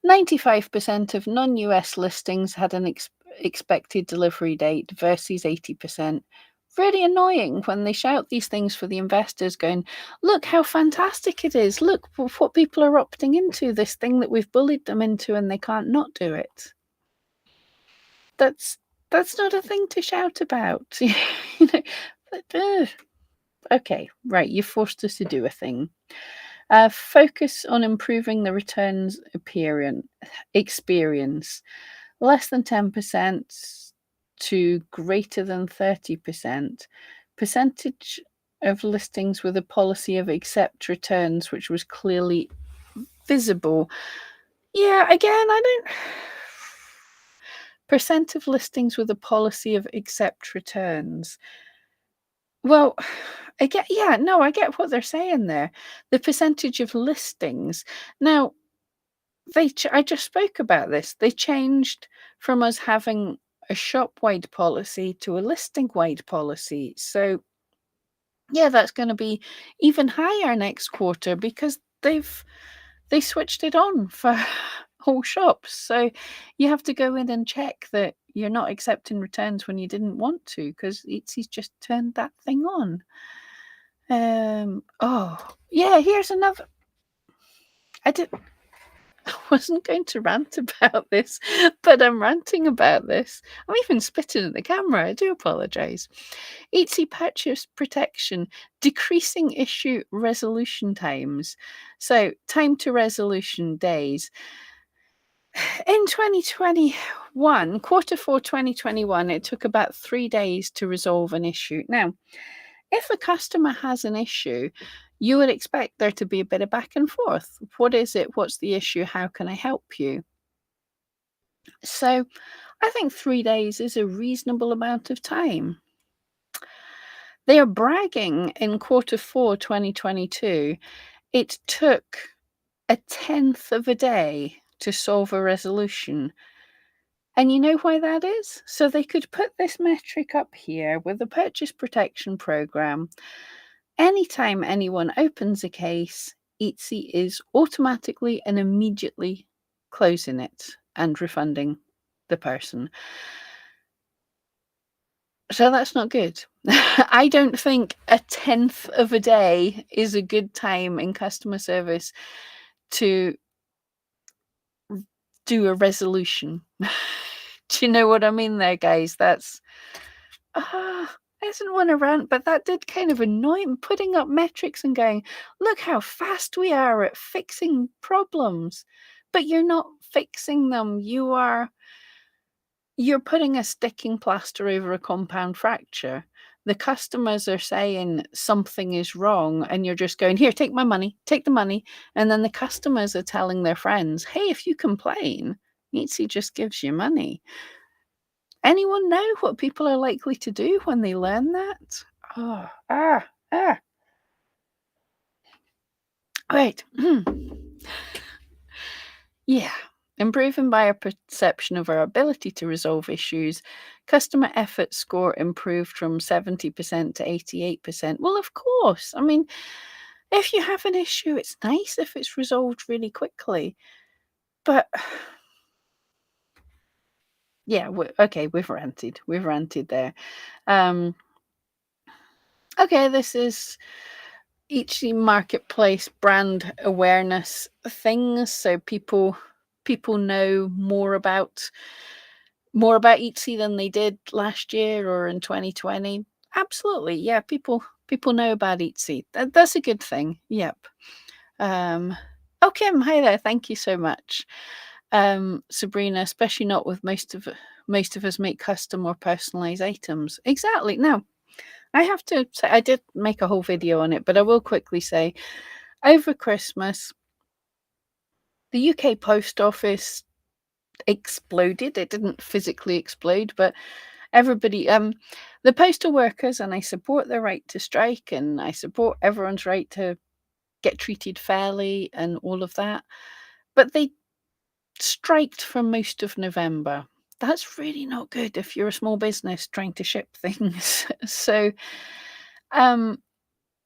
S1: 95% of non-US listings had an expected delivery date versus 80%. Really annoying when they shout these things for the investors going, look how fantastic it is. Look what people are opting into, this thing that we've bullied them into and they can't not do it. That's not a thing to shout about. you know, okay, right, you forced us to do a thing. Focus on improving the returns experience. Less than 10% to greater than 30%. Percentage of listings with a policy of accept returns, which was clearly visible. Yeah, again, I don't. Percent of listings with a policy of accept returns. Well, I get, yeah, no, I get what they're saying there. The percentage of listings. Now, I just spoke about this. They changed from us having a shop-wide policy to a listing-wide policy. So, yeah, that's going to be even higher next quarter because they switched it on for all shops. So you have to go in and check that you're not accepting returns when you didn't want to because Etsy's just turned that thing on. Oh, yeah, here's another. I did. I wasn't going to rant about this, but I'm ranting about this. I'm even spitting at the camera. I do apologize. Etsy purchase protection, decreasing issue resolution times. So, time to resolution days. In 2021, quarter four 2021, it took about 3 days to resolve an issue. Now, if a customer has an issue, you would expect there to be a bit of back and forth. What is it? What's the issue? How can I help you? So I think 3 days is a reasonable amount of time. They are bragging in quarter four 2022, it took a tenth of a day to solve a resolution. And you know why that is? So they could put this metric up here with the purchase protection program. Anytime anyone opens a case, Etsy is automatically and immediately closing it and refunding the person. So that's not good. I don't think a tenth of a day is a good time in customer service to do a resolution. Do you know what I mean there, guys? That's I didn't want to rant, but that did kind of annoy me, putting up metrics and going, look how fast we are at fixing problems. But you're not fixing them. You're putting a sticking plaster over a compound fracture. the customers are saying something is wrong and you're just going, "Here, take my money, take the money." And then the customers are telling their friends, "Hey, if you complain, Etsy just gives you money." Anyone know what people are likely to do when they learn that? Oh, ah. Right. Yeah. Improving buyer perception of our ability to resolve issues. Customer effort score improved from 70% to 88%. Well, of course. I mean, if you have an issue, it's nice if it's resolved really quickly. But yeah, okay, we've ranted. We've ranted there. Um, okay, this is each marketplace brand awareness things, so people know more about Etsy than they did last year or in 2020. Absolutely, yeah. People know about Etsy. That's a good thing. Yep. Um, oh, Kim, hi there. Thank you so much, Sabrina. Especially not with most of us make custom or personalized items. Exactly. Now, I have to say I did make a whole video on it, but I will quickly say over Christmas, the UK Post Office exploded. It didn't physically explode, but everybody, the postal workers, and I support their right to strike, and I support everyone's right to get treated fairly and all of that. But they striked for most of November. That's really not good if you're a small business trying to ship things. So, um,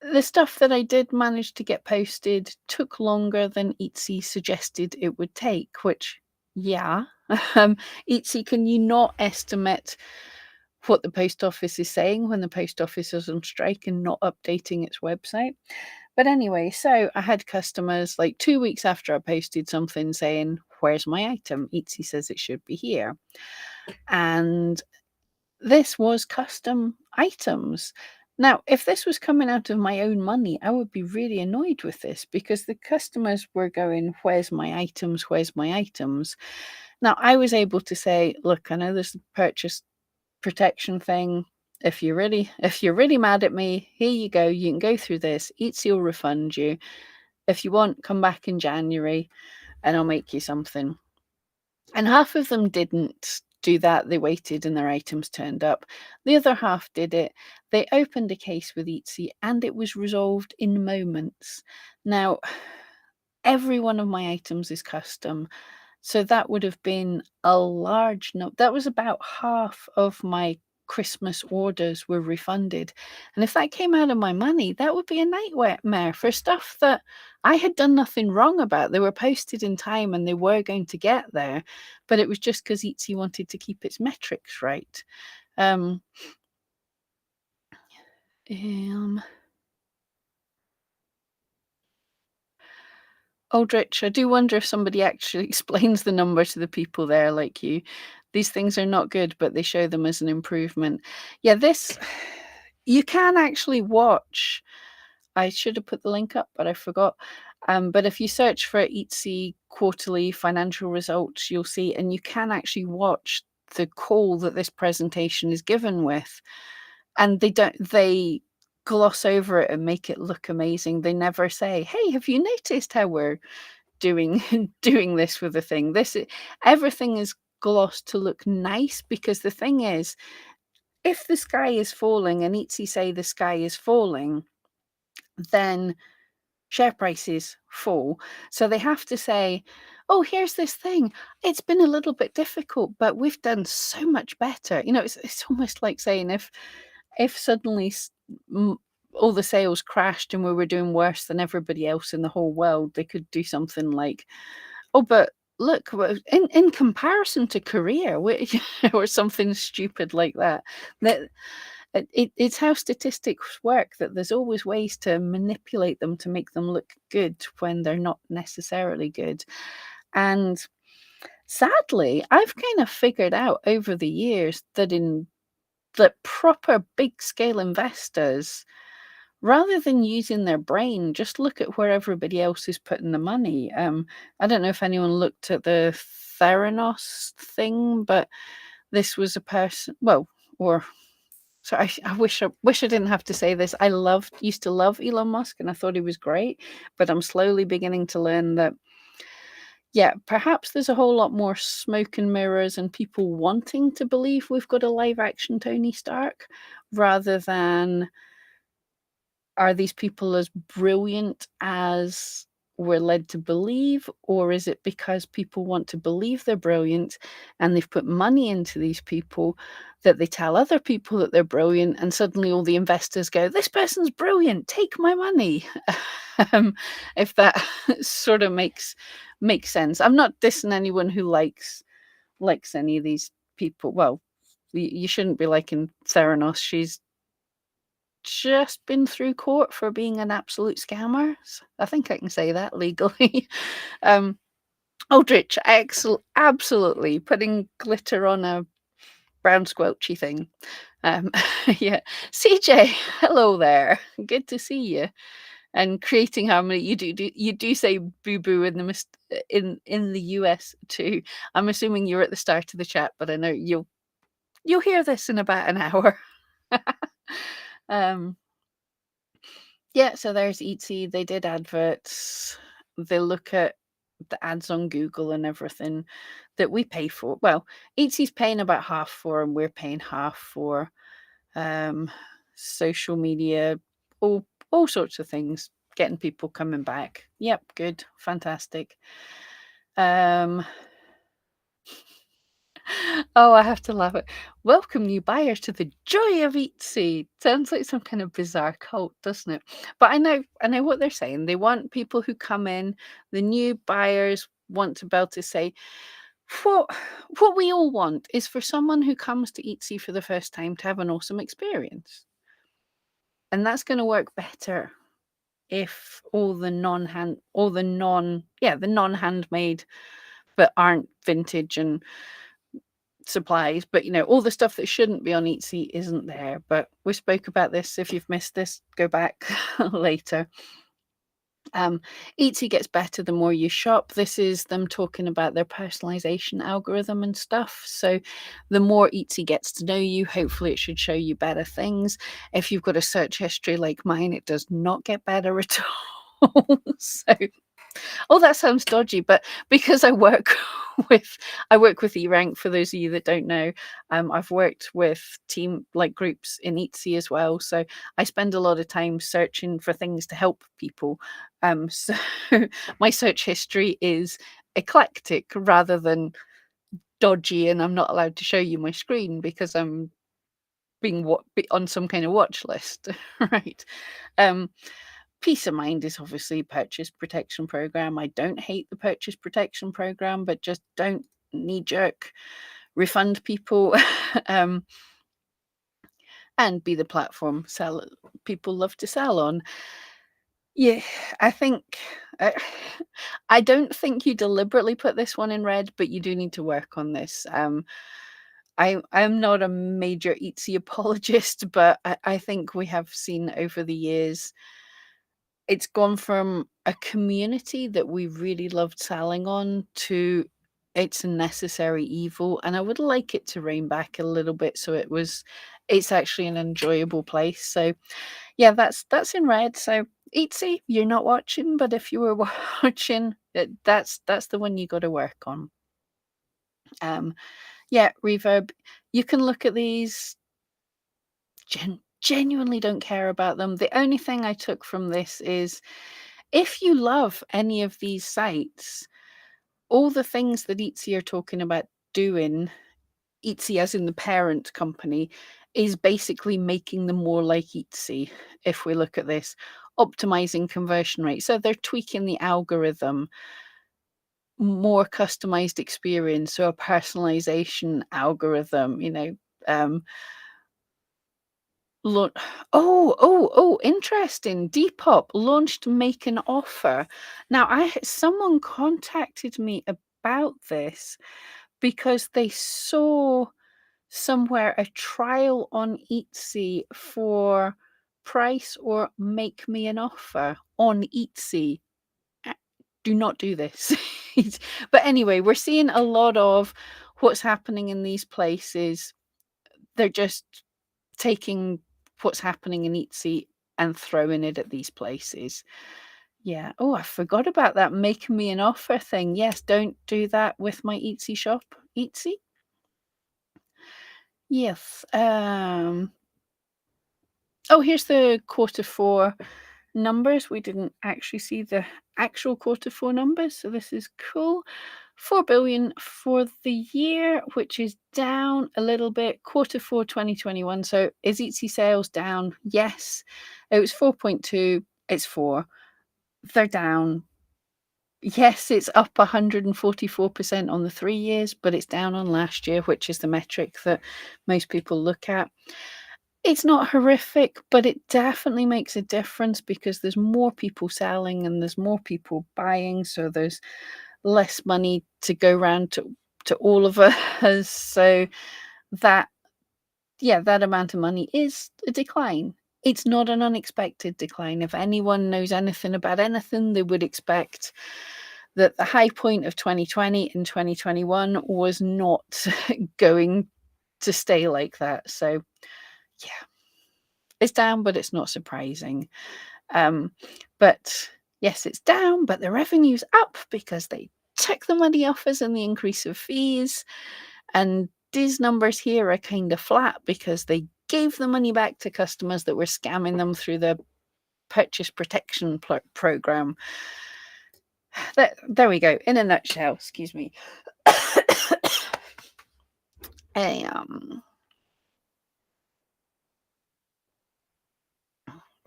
S1: the stuff that I did manage to get posted took longer than Etsy suggested it would take, which, yeah. Um, Etsy, can you not estimate what the post office is saying when the post office is on strike and not updating its website? But anyway, so I had customers like 2 weeks after I posted something saying, "Where's my item? Etsy says it should be here." And this was custom items. Now, if this was coming out of my own money, I would be really annoyed with this because the customers were going, "Where's my items? Where's my items?" Now, I was able to say, "Look, I know there's the purchase protection thing. If you're really mad at me, here you go. You can go through this. Etsy will refund you. If you want, come back in January and I'll make you something." And half of them didn't do that. They waited and their items turned up. The other half did it. They opened a case with Etsy and it was resolved in moments. Now, every one of my items is custom. So that would have been a large no that was about half of my Christmas orders were refunded. And if that came out of my money, that would be a nightmare for stuff that I had done nothing wrong about. They were posted in time and they were going to get there, but it was just because Etsy wanted to keep its metrics right. Um, um Aldrich, I do wonder if somebody actually explains the number to the people there like you. These things are not good, but they show them as an improvement. Yeah, this you can actually watch. I should have put the link up, but I forgot. But if you search for Etsy quarterly financial results, you'll see, and you can actually watch the call that this presentation is given with. And they gloss over it and make it look amazing. They never say, "Hey, have you noticed how we're doing doing this with the thing?" Everything is glossed to look nice because the thing is, if the sky is falling and Etsy say the sky is falling, then share prices fall. So they have to say, "Oh, here's this thing. It's been a little bit difficult, but we've done so much better." It's almost like saying if suddenly all the sales crashed and we were doing worse than everybody else in the whole world, they could do something like, "Oh, but look, in comparison to Korea," or something stupid like that. That it's how statistics work. That there's always ways to manipulate them to make them look good when they're not necessarily good. And sadly, I've kind of figured out over the years that proper big scale investors, rather than using their brain, just look at where everybody else is putting the money. I don't know if anyone looked at the Theranos thing, but this was a person, well, or So I wish I didn't have to say this. Used to love Elon Musk, and I thought he was great, but I'm slowly beginning to learn that, yeah, perhaps there's a whole lot more smoke and mirrors and people wanting to believe we've got a live action Tony Stark, rather than are these people as brilliant as we're led to believe, or is it because people want to believe they're brilliant and they've put money into these people that they tell other people that they're brilliant, and suddenly all the investors go, "This person's brilliant, take my money." um, if that sort of makes sense. I'm not dissing anyone who likes any of these people. Well, you shouldn't be liking Theranos. She's just been through court for being an absolute scammer. I think I can say that legally. um, Aldrich, absolutely putting glitter on a brown squelchy thing. Um, yeah, CJ, hello there. Good to see you. And creating harmony, you do say boo boo in in the US too. I'm assuming you're at the start of the chat, but I know you'll hear this in about an hour. um, Yeah, so there's Etsy. They did adverts. They look at the ads on Google and everything that we pay for. Well, Etsy's paying about half for, and we're paying half for. Um, Social media, all sorts of things, getting people coming back. Yep, good, fantastic. Um, Oh, I have to laugh at welcome new buyers to the joy of Etsy. Sounds like some kind of bizarre cult, doesn't it? But I know what they're saying. They want people who come in, the new buyers want to be able to say, what what we all want is for someone who comes to Etsy for the first time to have an awesome experience. And that's going to work better if the non-handmade but aren't vintage and supplies, but all the stuff that shouldn't be on Etsy isn't there. But we spoke about this. If you've missed this, go back later. um Etsy gets better the more you shop. This is them talking about their personalization algorithm and stuff. So the more Etsy gets to know you, hopefully it should show you better things. If you've got a search history like mine, it does not get better at all. So oh, that sounds dodgy, but because with I work with eRank, for those of you that don't know, I've worked with team like groups in Etsy as well. So I spend a lot of time searching for things to help people. So my search history is eclectic rather than dodgy, and I'm not allowed to show you my screen because I'm on some kind of watch list, right? Um, Peace of mind is obviously purchase protection program. I don't hate the purchase protection program, but just don't knee jerk refund people. um, and be the platform people love to sell on. Yeah, I think uh, I don't think you deliberately put this one in red, but you do need to work on this. I'm not a major Etsy apologist, but I think we have seen over the years it's gone from a community that we really loved selling on to it's a necessary evil, and I would like it to rein back a little bit so it's actually an enjoyable place. So yeah, that's in red. So Etsy, you're not watching, but if you were watching, that's the one you got to work on. um yeah, Reverb, you can look at these. Genuinely don't care about them. The only thing I took from this is if you love any of these sites, all the things that Etsy are talking about doing, Etsy as in the parent company, is basically making them more like Etsy. If we look at this, optimizing conversion rate. So they're tweaking the algorithm, more customized experience, so a personalization algorithm, um, Laun interesting. Depop launched Make an Offer. Now, someone contacted me about this because they saw somewhere a trial on Etsy for price or make me an offer on Etsy. Uh, Do not do this. But anyway, we're seeing a lot of what's happening in these places. They're just taking what's happening in Etsy and throwing it at these places. Yeah. Oh, I forgot about that making me an offer thing. Yes, don't do that with my Etsy shop. Etsy? Yes. Oh, here's the quarter four numbers. We didn't actually see the actual quarter four numbers, so this is cool. 4 billion for the year, which is down a little bit. Quarter four 2021. So is Etsy sales down? Yes. It was 4.2. It's 4. They're down. Yes, it's up 144% on the 3 years, but it's down on last year, which is the metric that most people look at. It's not horrific, but it definitely makes a difference because there's more people selling and there's more people buying, so there's less money to go round to all of us. So that that amount of money is a decline. It's not an unexpected decline. If anyone knows anything about anything, they would expect that the high point of 2020 and 2021 was not going to stay like that. So yeah, it's down, but it's not surprising. But yes, it's down, but the revenue's up because they took the money off us and the increase of fees. And these numbers here are kind of flat because they gave the money back to customers that were scamming them through the purchase protection program. There we go. In a nutshell, excuse me.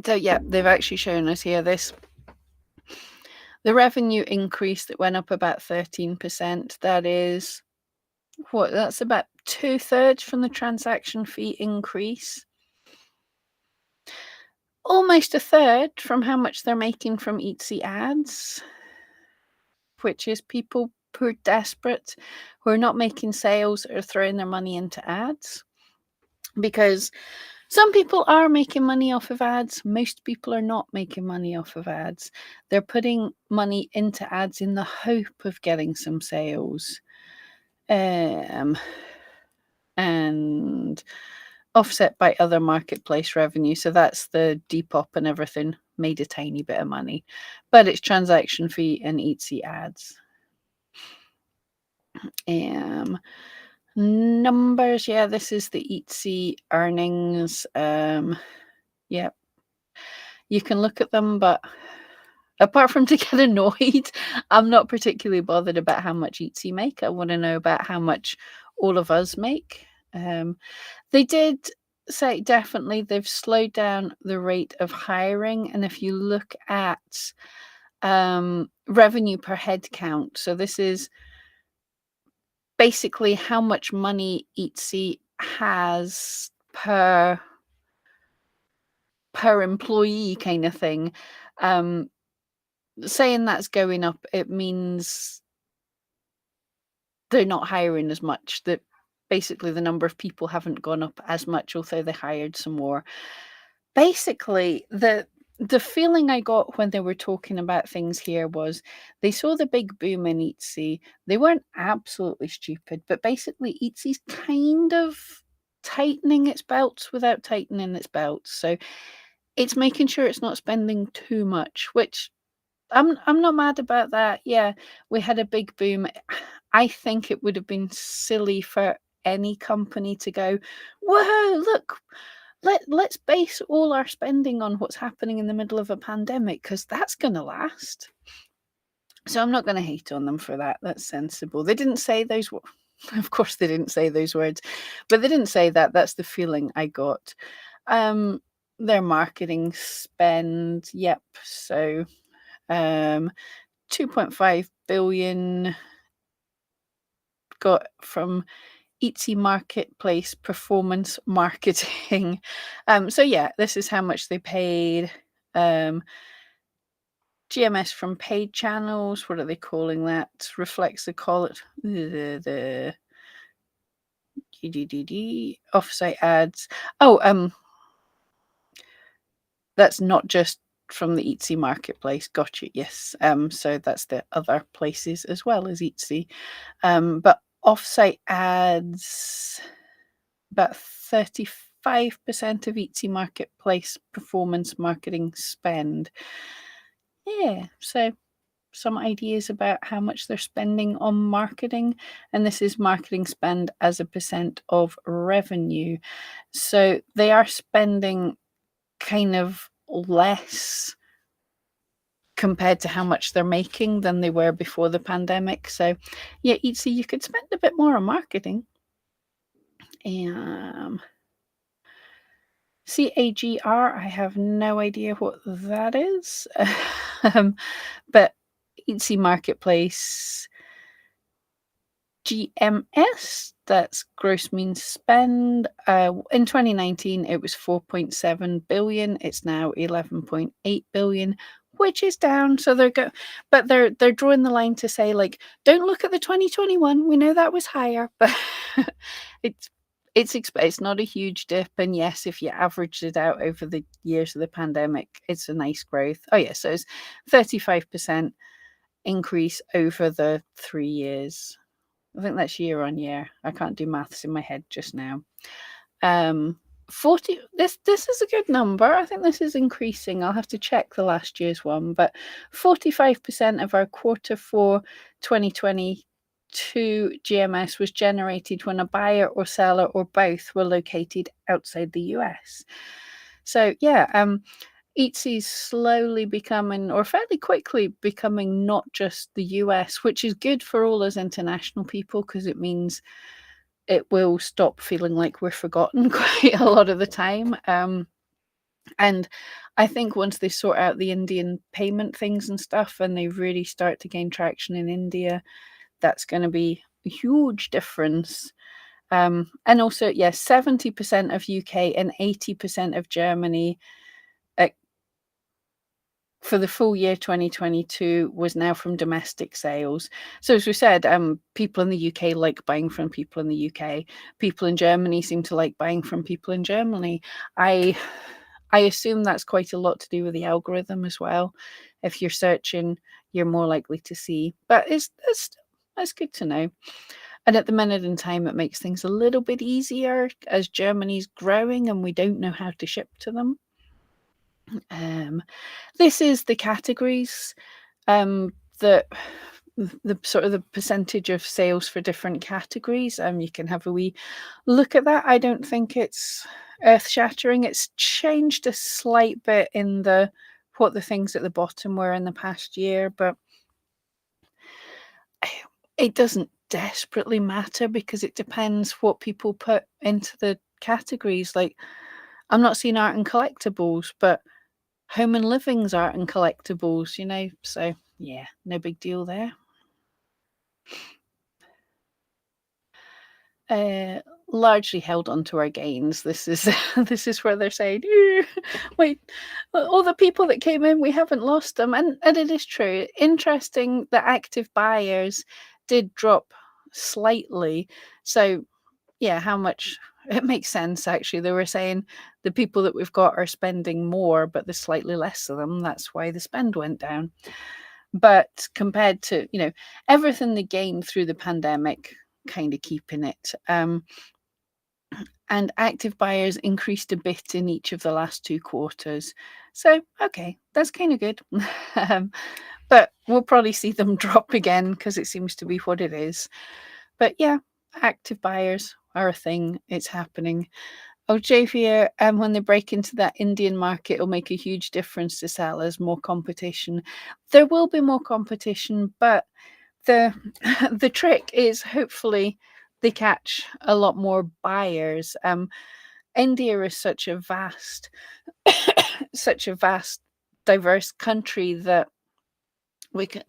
S1: So yeah, they've actually shown us here the revenue increase that went up about 13%. That is that's about 2/3 from the transaction fee increase. Almost 1/3 from how much they're making from Etsy ads, which is people who are desperate, who are not making sales or throwing their money into ads. Because some people are making money off of ads. Most people are not making money off of ads. They're putting money into ads in the hope of getting some sales. And offset by other marketplace revenue. So that's the Depop and everything made a tiny bit of money. But it's transaction fee and Etsy ads. Numbers, yeah, this is the Etsy earnings. Yeah, you can look at them, but apart from to get annoyed, I'm not particularly bothered about how much Etsy make. I want to know about how much all of us make. They did say definitely they've slowed down the rate of hiring, and if you look at revenue per head count, so this is basically how much money Etsy has per employee kind of thing. Saying that's going up, it means they're not hiring as much. That basically the number of people haven't gone up as much, although they hired some more. Basically, the feeling I got when they were talking about things here was they saw the big boom in Etsy. They weren't absolutely stupid, but basically Etsy's kind of tightening its belts without tightening its belts. So it's making sure it's not spending too much, which I'm not mad about that. Yeah, we had a big boom. I think it would have been silly for any company to go, whoa, look, let's base all our spending on what's happening in the middle of a pandemic, because that's going to last. So I'm not going to hate on them for that. That's sensible. They didn't say those words. Of course, they didn't say those words, but they didn't say that. That's the feeling I got. Their marketing spend, yep. So 2.5 billion got from Etsy Marketplace performance marketing. So yeah, this is how much they paid. GMS from paid channels. What are they calling that? Reflects the offsite ads. Oh, that's not just from the Etsy Marketplace. Got you. Yes. So that's the other places as well as Etsy. But offsite ads, about 30 of Etsy Marketplace performance marketing spend. Yeah, so some ideas about how much they're spending on marketing, and this is marketing spend as a percent of revenue. So they are spending kind of less compared to how much they're making than they were before the pandemic. So yeah, Etsy, you could spend a bit more on marketing. CAGR, I have no idea what that is. But Etsy Marketplace GMS, that's gross means spend. In 2019, it was 4.7 billion. It's now 11.8 billion, which is down. So but they're drawing the line to say, like, don't look at the 2021. We know that was higher, but it's it's not a huge dip. And yes, if you average it out over the years of the pandemic, it's a nice growth. Oh yeah, so it's 35% increase over the 3 years. I think that's year on year. I can't do maths in my head just now. 40, this is a good number. I think this is increasing. I'll have to check the last year's one, but 45% of our Q4 2022 GMS was generated when a buyer or seller or both were located outside the US. So yeah, Etsy's slowly becoming, or fairly quickly becoming, not just the US, which is good for all us international people because it means it will stop feeling like we're forgotten quite a lot of the time. And I think once they sort out the Indian payment things and stuff and they really start to gain traction in India, that's going to be a huge difference. And also, yes, 70% of UK and 80% of Germany for the full year 2022 was now from domestic sales. So as we said, people in the UK like buying from people in the UK. People in Germany seem to like buying from people in Germany. I assume that's quite a lot to do with the algorithm as well. If you're searching, you're more likely to see. But that's good to know. And at the minute in time, it makes things a little bit easier as Germany's growing and we don't know how to ship to them. This is the categories, that the sort of the percentage of sales for different categories. You can have a wee look at that. I don't think it's earth-shattering. It's changed a slight bit in what the things at the bottom were in the past year, but it doesn't desperately matter because it depends what people put into the categories. Like, I'm not seeing art and collectibles, but home and living's art and collectibles, so yeah, no big deal there. Largely held onto our gains. This is this is where they're saying, wait, all the people that came in, we haven't lost them. And it is true. Interesting that active buyers did drop slightly. So yeah, how much it makes sense actually. They were saying the people that we've got are spending more, but there's slightly less of them. That's why the spend went down. But compared to, everything they gained through the pandemic, kind of keeping it. And active buyers increased a bit in each of the last 2 quarters. So, okay, that's kind of good. But we'll probably see them drop again because it seems to be what it is. But yeah, active buyers are a thing. It's happening. Oh, Javier, when they break into that Indian market, it'll make a huge difference to sellers, more competition. There will be more competition, but the the trick is hopefully they catch a lot more buyers. India is such a vast, diverse country that we can,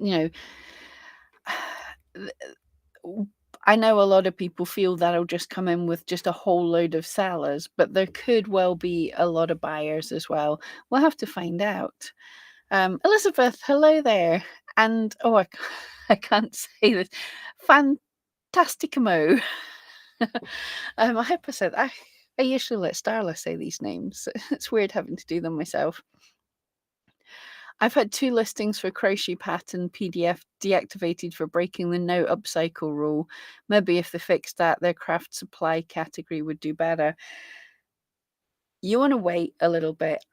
S1: I know a lot of people feel that'll just come in with just a whole load of sellers, but there could well be a lot of buyers as well. We'll have to find out. Elizabeth, hello there. And I can't say this. Fantasticamo. I hope I said I usually let Starla say these names. It's weird having to do them myself. I've had 2 listings for crochet pattern PDF deactivated for breaking the no upcycle rule. Maybe if they fixed that, their craft supply category would do better. you wanna wait a little bit.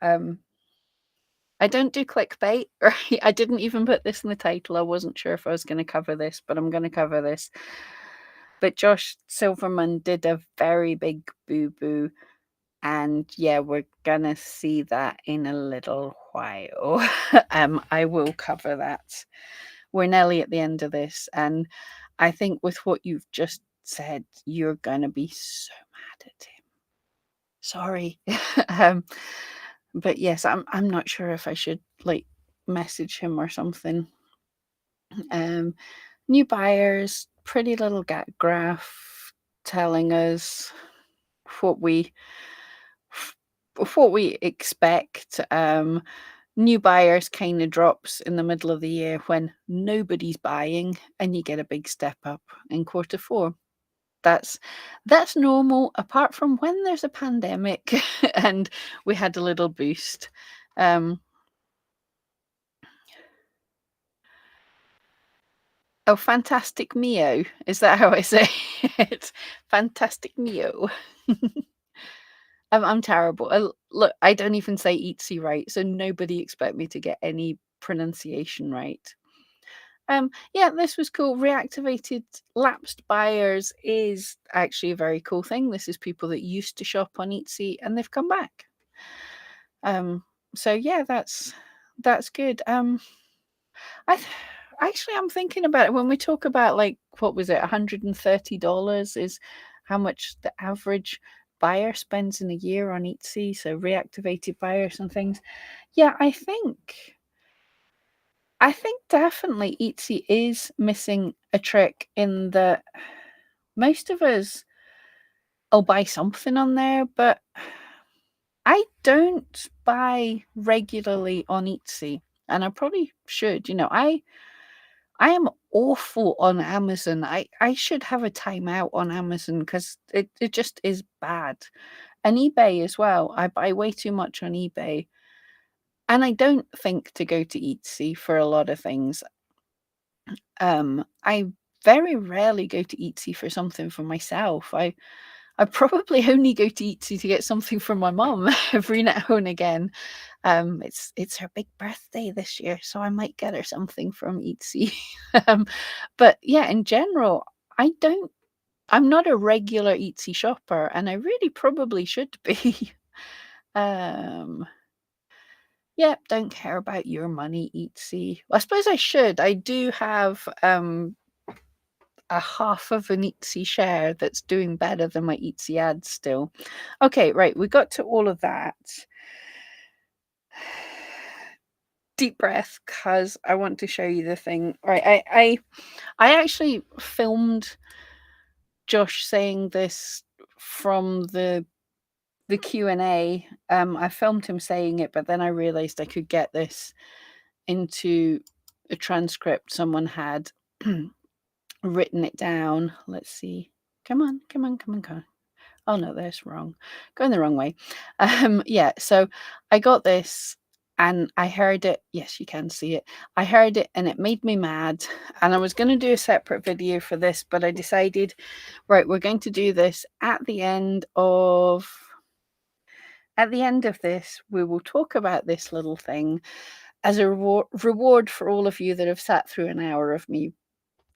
S1: I don't do clickbait, right? I didn't even put this in the title. I wasn't sure if I was gonna cover this, but I'm gonna cover this. But Josh Silverman did a very big boo-boo, and yeah, we're gonna see that in a little while. I will cover that. We're nearly at the end of this, and I think with what you've just said, you're gonna be so mad at him. Sorry. Um, but yes, I'm not sure if I should, like, message him or something. Um, New buyers, pretty little graph telling us what we what we expect. New buyers kind of drops in the middle of the year when nobody's buying, and you get a big step up in quarter four. That's that's normal, apart from when there's a pandemic and we had a little boost. Um, oh, Fantastic Mio, is that how I say it? Fantastic Mio. I'm terrible. Look, I don't even say Etsy right, so nobody expect me to get any pronunciation right. Yeah, this was cool. Reactivated lapsed buyers is actually a very cool thing. This is people that used to shop on Etsy and they've come back. Um, so yeah, that's good. I th- Actually, I'm thinking about it when we talk about, like, what was it, $130 is how much the average buyer spends in a year on Etsy. So reactivated buyers and things. Yeah, I think definitely Etsy is missing a trick in that most of us will buy something on there, but I don't buy regularly on Etsy, and I probably should. I am awful on Amazon. I should have a timeout on Amazon because it just is bad. And eBay as well. I buy way too much on eBay, and I don't think to go to Etsy for a lot of things. I very rarely go to Etsy for something for myself. I probably only go to Etsy to get something from my mum every now and again. It's her big birthday this year, so I might get her something from Etsy. um, but yeah, in general, I don't. I'm not a regular Etsy shopper, and I really probably should be. um, yeah, don't care about your money, Etsy. I suppose I should. I do have a half of an Etsy share that's doing better than my Etsy ads still. Okay, right, we got to all of that. Deep breath, because I want to show you the thing. Right, I actually filmed Josh saying this from the Q&A. I filmed him saying it, but then I realized I could get this into a transcript someone had written it down. Let's see. Come on, come on, come on, come on. Oh no, that's wrong. Going the wrong way. Yeah, so I got this and I heard it. Yes, you can see it. I heard it and it made me mad. And I was going to do a separate video for this, but I decided, right, we're going to do this at the end of this. We will talk about this little thing as a reward for all of you that have sat through an hour of me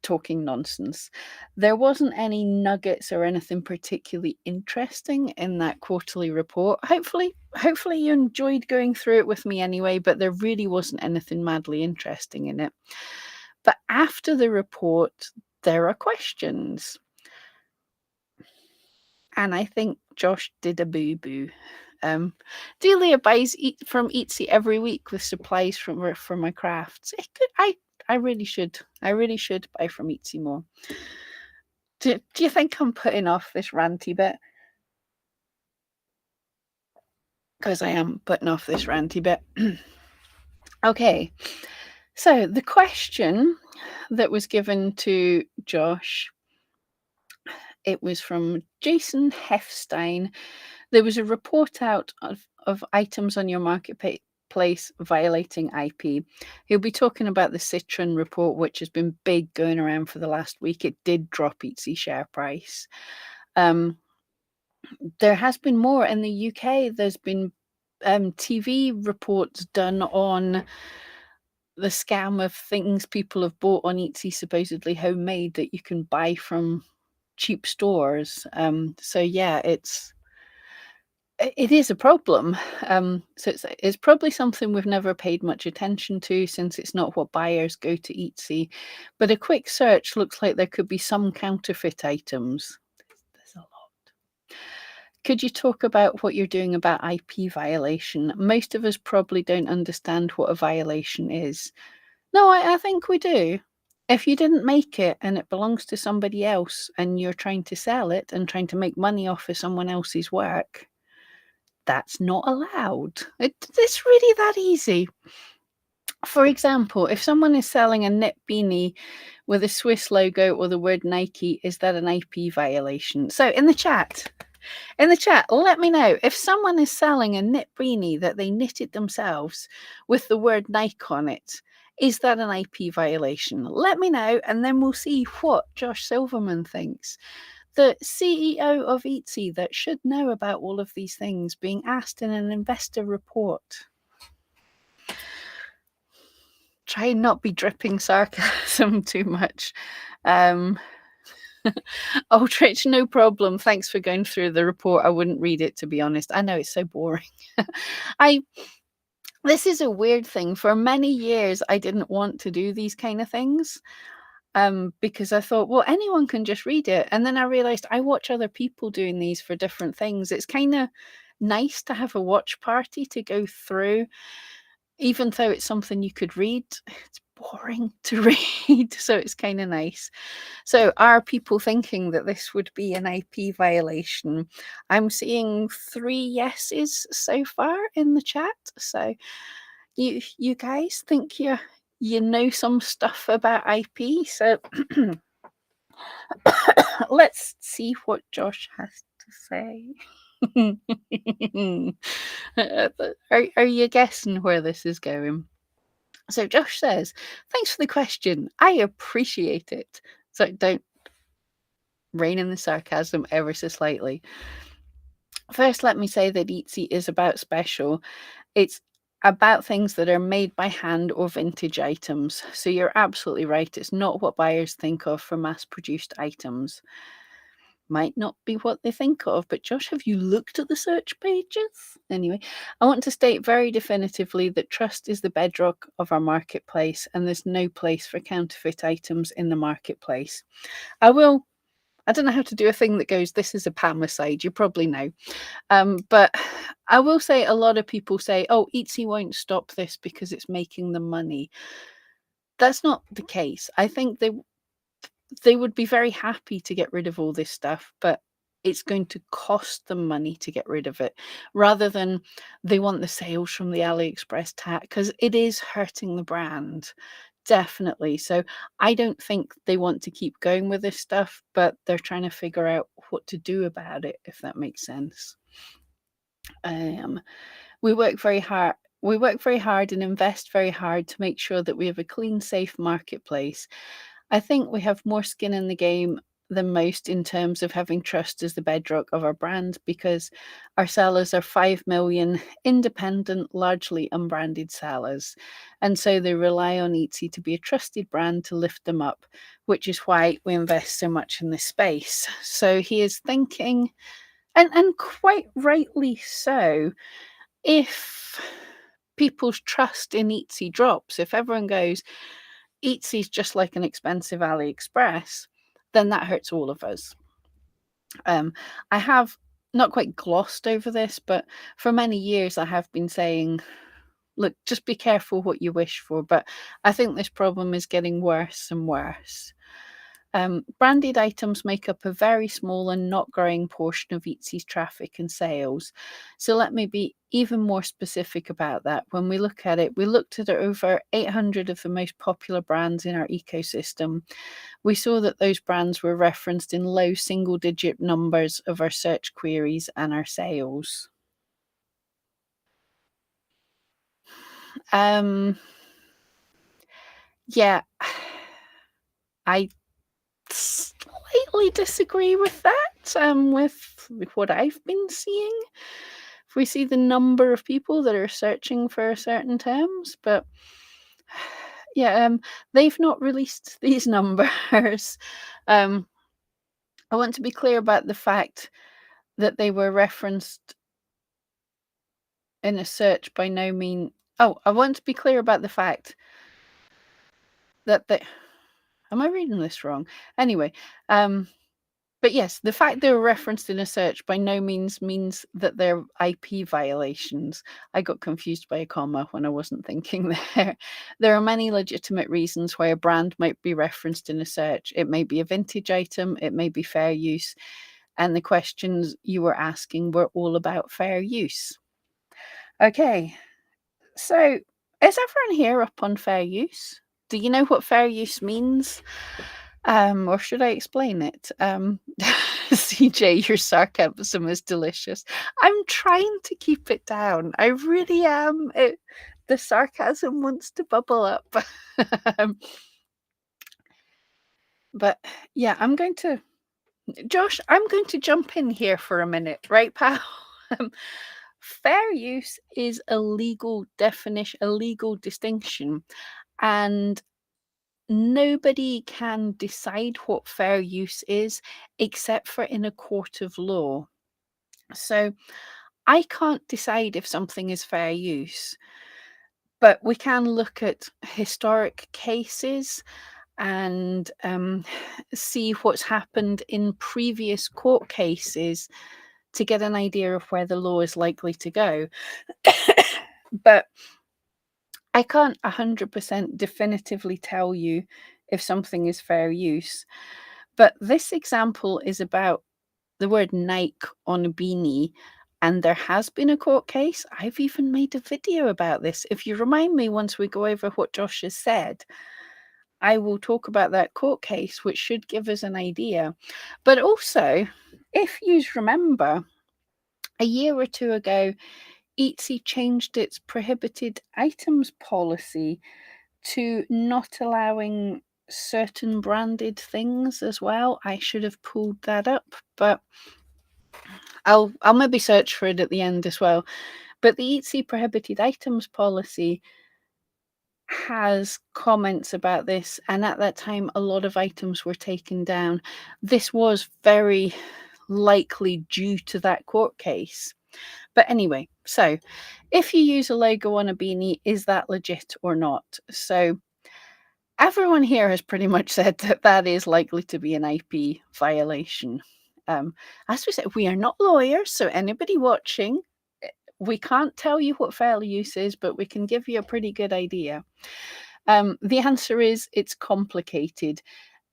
S1: talking nonsense. There wasn't any nuggets or anything particularly interesting in that quarterly report. Hopefully you enjoyed going through it with me anyway, but there really wasn't anything madly interesting in it. But after the report, there are questions. And I think Josh did a boo-boo. Delia buys from Etsy every week with supplies from my crafts. I really should. I really should buy from Etsy more. Do you think I'm putting off this ranty bit? Because I am putting off this ranty bit. Okay, so the question that was given to Josh, it was from Jason Hefstein. There was a report out of items on your marketplace violating IP. He'll be talking about the Citron report, which has been big going around for the last week. It did drop Etsy share price. Um, There has been more in the UK. There's been TV reports done on the scam of things people have bought on Etsy, supposedly homemade, that you can buy from cheap stores. So yeah, it is a problem. So it's probably something we've never paid much attention to, since it's not what buyers go to Etsy. But a quick search looks like there could be some counterfeit items. There's a lot. Could you talk about what you're doing about IP violation? Most of us probably don't understand what a violation is. No, I think we do. If you didn't make it and it belongs to somebody else and you're trying to sell it and trying to make money off of someone else's work, that's not allowed. It's really that easy. For example, if someone is selling a knit beanie with a Swiss logo or the word Nike, is that an IP violation? So in the chat, let me know if someone is selling a knit beanie that they knitted themselves with the word Nike on it. Is that an IP violation? Let me know, and then we'll see what Josh Silverman thinks. The CEO of Etsy, that should know about all of these things, being asked in an investor report. Try and not be dripping sarcasm too much. Aldrich, no problem. Thanks for going through the report. I wouldn't read it, to be honest. I know it's so boring. This is a weird thing. For many years, I didn't want to do these kind of things, because I thought, well, anyone can just read it. And then I realized I watch other people doing these for different things. It's kind of nice to have a watch party to go through, even though it's something you could read. It's boring to read, so it's kind of nice. So are people thinking that this would be an IP violation? I'm seeing 3 yeses so far in the chat. So you guys think you know some stuff about IP. So let's see what Josh has to say. Are you guessing where this is going? So Josh says, thanks for the question. I appreciate it. So don't rein in the sarcasm ever so slightly. First, let me say that Etsy is about special. It's about things that are made by hand or vintage items. So you're absolutely right. It's not what buyers think of for mass-produced items. Might not be what they think of, but Josh, have you looked at the search pages? Anyway, I want to state very definitively that trust is the bedrock of our marketplace, and there's no place for counterfeit items in the marketplace. I don't know how to do a thing that goes, this is a Pam aside, you probably know. But I will say, a lot of people say, oh, Etsy won't stop this because it's making them money. That's not the case. I think they would be very happy to get rid of all this stuff, but it's going to cost them money to get rid of it, rather than they want the sales from the AliExpress tag, because it is hurting the brand. Definitely. So I don't think they want to keep going with this stuff, but they're trying to figure out what to do about it, if that makes sense. We work very hard. We work very hard and invest very hard to make sure that we have a clean, safe marketplace. I think we have more skin in the game than most in terms of having trust as the bedrock of our brand, because our sellers are 5 million independent, largely unbranded sellers. And so they rely on Etsy to be a trusted brand to lift them up, which is why we invest so much in this space. So he is thinking, and quite rightly so, if people's trust in Etsy drops, if everyone goes, Etsy's just like an expensive AliExpress, then that hurts all of us. I have not quite glossed over this, but for many years I have been saying, look, just be careful what you wish for. But I think this problem is getting worse and worse. Branded items make up a very small and not growing portion of Etsy's traffic and sales. So let me be even more specific about that. When we look at it, we looked at over 800 of the most popular brands in our ecosystem. We saw that those brands were referenced in low single-digit numbers of our search queries and our sales. Yeah, I slightly slightly disagree with that, with what I've been seeing. If we see the number of people that are searching for certain terms, but yeah, they've not released these numbers. I want to be clear about the fact that they were referenced in a search by no mean. Oh, I want to be clear about the fact that they. Am I reading this wrong? Anyway, but yes, the fact they were referenced in a search by no means that they're IP violations. I got confused by a comma when I wasn't thinking there. There are many legitimate reasons why a brand might be referenced in a search. It may be a vintage item, it may be fair use, and the questions you were asking were all about fair use. Okay, so is everyone here up on fair use? Do you know what fair use means? Or should I explain it? CJ, your sarcasm is delicious. I'm trying to keep it down. I really am. The sarcasm wants to bubble up. But yeah, Josh, I'm going to jump in here for a minute, right, pal? Fair use is a legal definition, a legal distinction, and nobody can decide what fair use is except for in a court of law. So I can't decide if something is fair use, but we can look at historic cases and see what's happened in previous court cases to get an idea of where the law is likely to go. But I can't 100% definitively tell you if something is fair use. But this example is about the word Nike on a beanie, and there has been a court case. I've even made a video about this. If you remind me once we go over what Josh has said, I will talk about that court case, which should give us an idea. But also, if you remember, a year or two ago, Etsy changed its prohibited items policy to not allowing certain branded things as well. I should have pulled that up, but I'll maybe search for it at the end as well. But the Etsy prohibited items policy has comments about this, and at that time a lot of items were taken down. This was very likely due to that court case. But anyway, so if you use a logo on a beanie, is that legit or not? So everyone here has pretty much said that that is likely to be an IP violation. As we said, we are not lawyers, so anybody watching, we can't tell you what fair use is, but we can give you a pretty good idea. The answer is it's complicated,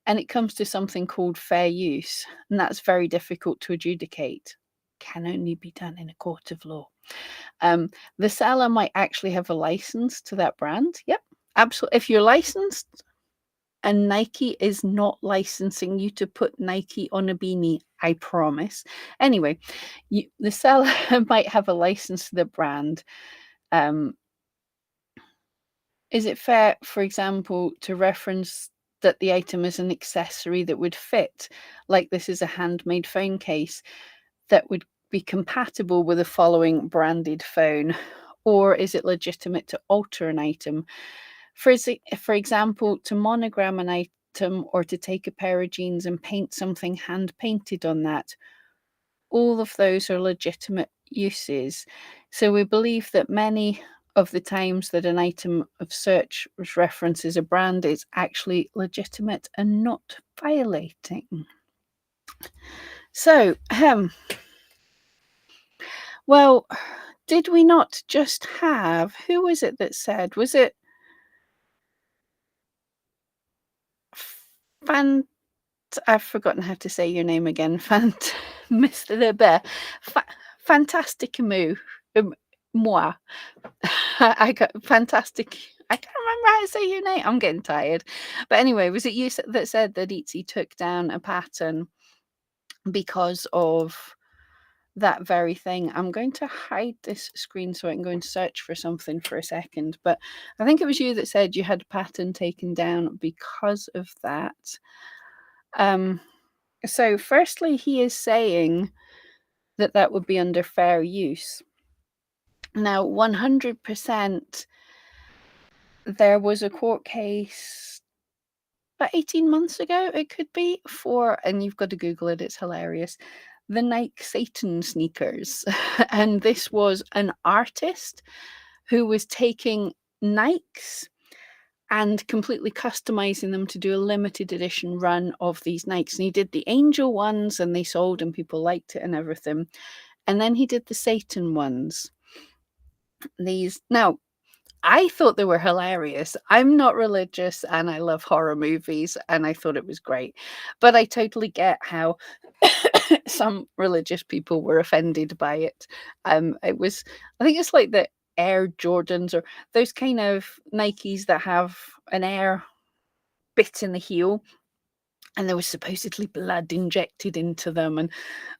S1: and it comes to something called fair use, and that's very difficult to adjudicate. Can only be done in a court of law. The seller might actually have a license to that brand. Yep, absolutely. If you're licensed and Nike is not licensing you to put Nike on a beanie, I promise. Anyway, the seller might have a license to the brand. Is it fair, for example, to reference that the item is an accessory that would fit, like this is a handmade phone case that would be compatible with the following branded phone? Or is it legitimate to alter an item? For example, to monogram an item or to take a pair of jeans and paint something hand painted on that. All of those are legitimate uses. So we believe that many of the times that an item of search references a brand is actually legitimate and not violating. So, well, did we not just have, who was it that said, was it I've forgotten how to say your name again. Mr. the Bear. Fantastic moo. Moi. I got fantastic. I can't remember how to say your name. I'm getting tired. But anyway, was it you that said that Etsy took down a pattern because of that very thing? I'm going to hide this screen so I can go and search for something for a second. But I think it was you that said you had a pattern taken down because of that. So, firstly, he is saying that that would be under fair use. Now, 100%, there was a court case about 18 months ago, it could be, for, and you've got to Google it, it's hilarious, the Nike Satan sneakers. And this was an artist who was taking Nikes and completely customizing them to do a limited edition run of these Nikes. And he did the angel ones and they sold and people liked it and everything. And then he did the Satan ones. These now, I thought they were hilarious. I'm not religious and I love horror movies and I thought it was great. But I totally get how some religious people were offended by it. It was, I think it's like the Air Jordans or those kind of Nikes that have an air bit in the heel. And there was supposedly blood injected into them and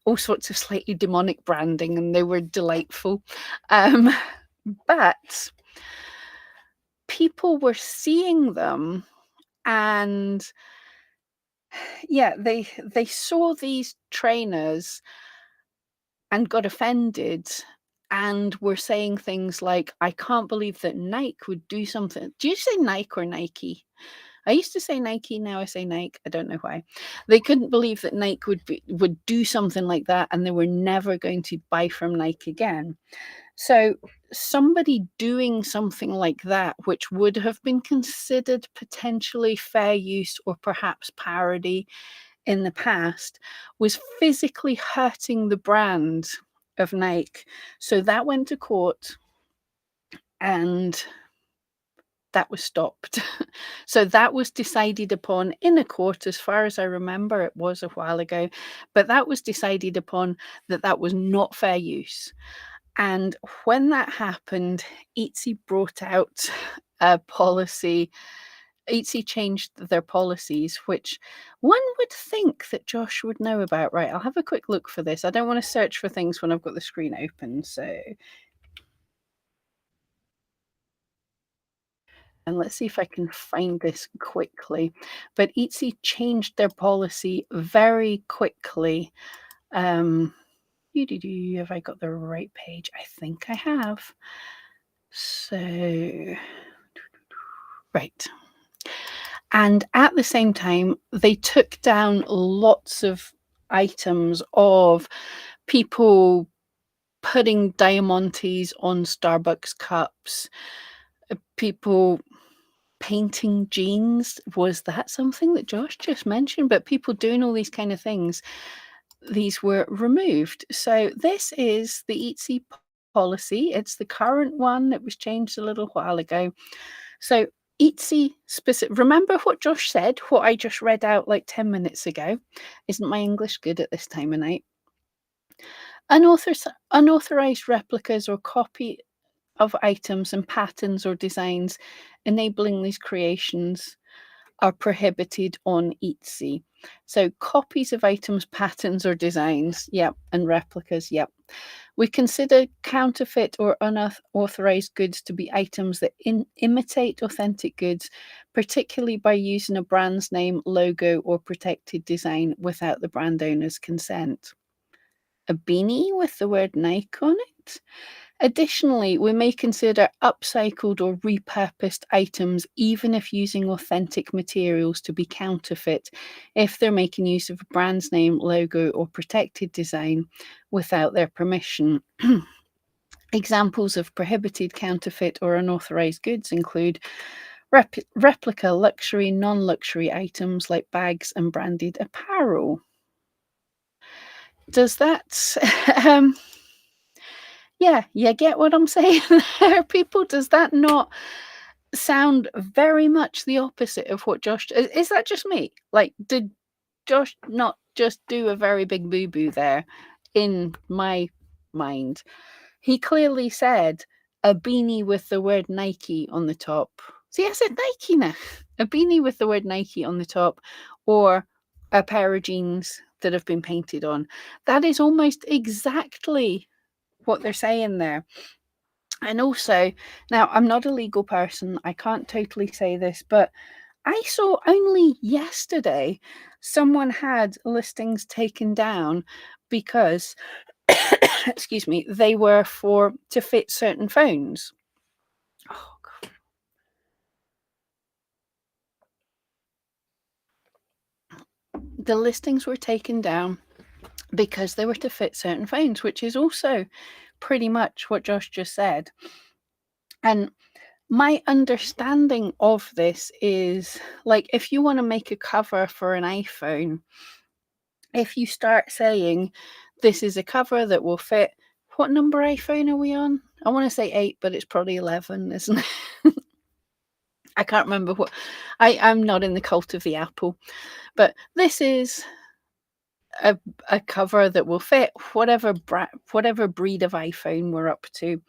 S1: all sorts of slightly demonic branding, and they were delightful. Um, but people were seeing them and yeah, they saw these trainers and got offended and were saying things like, I can't believe that Nike would do something. Do you say Nike or Nike? I used to say Nike, now I say Nike. I don't know why. They couldn't believe that Nike would do something like that, and they were never going to buy from Nike again. So somebody doing something like that, which would have been considered potentially fair use or perhaps parody in the past, was physically hurting the brand of Nike. So that went to court and that was stopped. So that was decided upon in a court, as far as I remember. It was a while ago, but that was decided upon that that was not fair use. And when that happened, Etsy brought out a policy. Etsy changed their policies, which one would think that Josh would know about. Right, I'll have a quick look for this. I don't want to search for things when I've got the screen open. So, and let's see if I can find this quickly. But Etsy changed their policy very quickly. Have I got the right page? I think I have. So, right. And at the same time, they took down lots of items of people putting diamantes on Starbucks cups, people painting jeans. Was that something that Josh just mentioned? But people doing all these kind of things, these were removed. So this is the Etsy policy. It's the current one. It was changed a little while ago. So Etsy specific. Remember what Josh said? What I just read out like 10 minutes ago. Isn't my English good at this time of night? Unauthorized replicas or copy of items and patterns or designs enabling these creations are prohibited on Etsy. So copies of items, patterns or designs, yep, and replicas, yep. We consider counterfeit or unauthorized goods to be items that imitate authentic goods, particularly by using a brand's name, logo, or protected design without the brand owner's consent. A beanie with the word Nike on it? Additionally, we may consider upcycled or repurposed items, even if using authentic materials, to be counterfeit if they're making use of a brand's name, logo, or protected design without their permission. Examples of prohibited counterfeit or unauthorized goods include replica luxury, non-luxury items like bags and branded apparel. Does that yeah, you get what I'm saying there, people? Does that not sound very much the opposite of what Josh is that just me? Like, did Josh not just do a very big boo-boo there in my mind? He clearly said a beanie with the word Nike on the top. See, I said Nike now. A beanie with the word Nike on the top, or a pair of jeans that have been painted on. That is almost exactly what they're saying there. And also, now I'm not a legal person, I can't totally say this, but I saw only yesterday someone had listings taken down because, excuse me, they were for to fit certain phones. Oh, God. The listings were taken down because they were to fit certain phones, which is also pretty much what Josh just said. And my understanding of this is like if you want to make a cover for an iPhone, if you start saying this is a cover that will fit, what number iPhone are we on? I want to say 8, but it's probably 11, isn't it? I can't remember what. I'm not in the cult of the Apple, but this is a cover that will fit whatever breed of iPhone we're up to.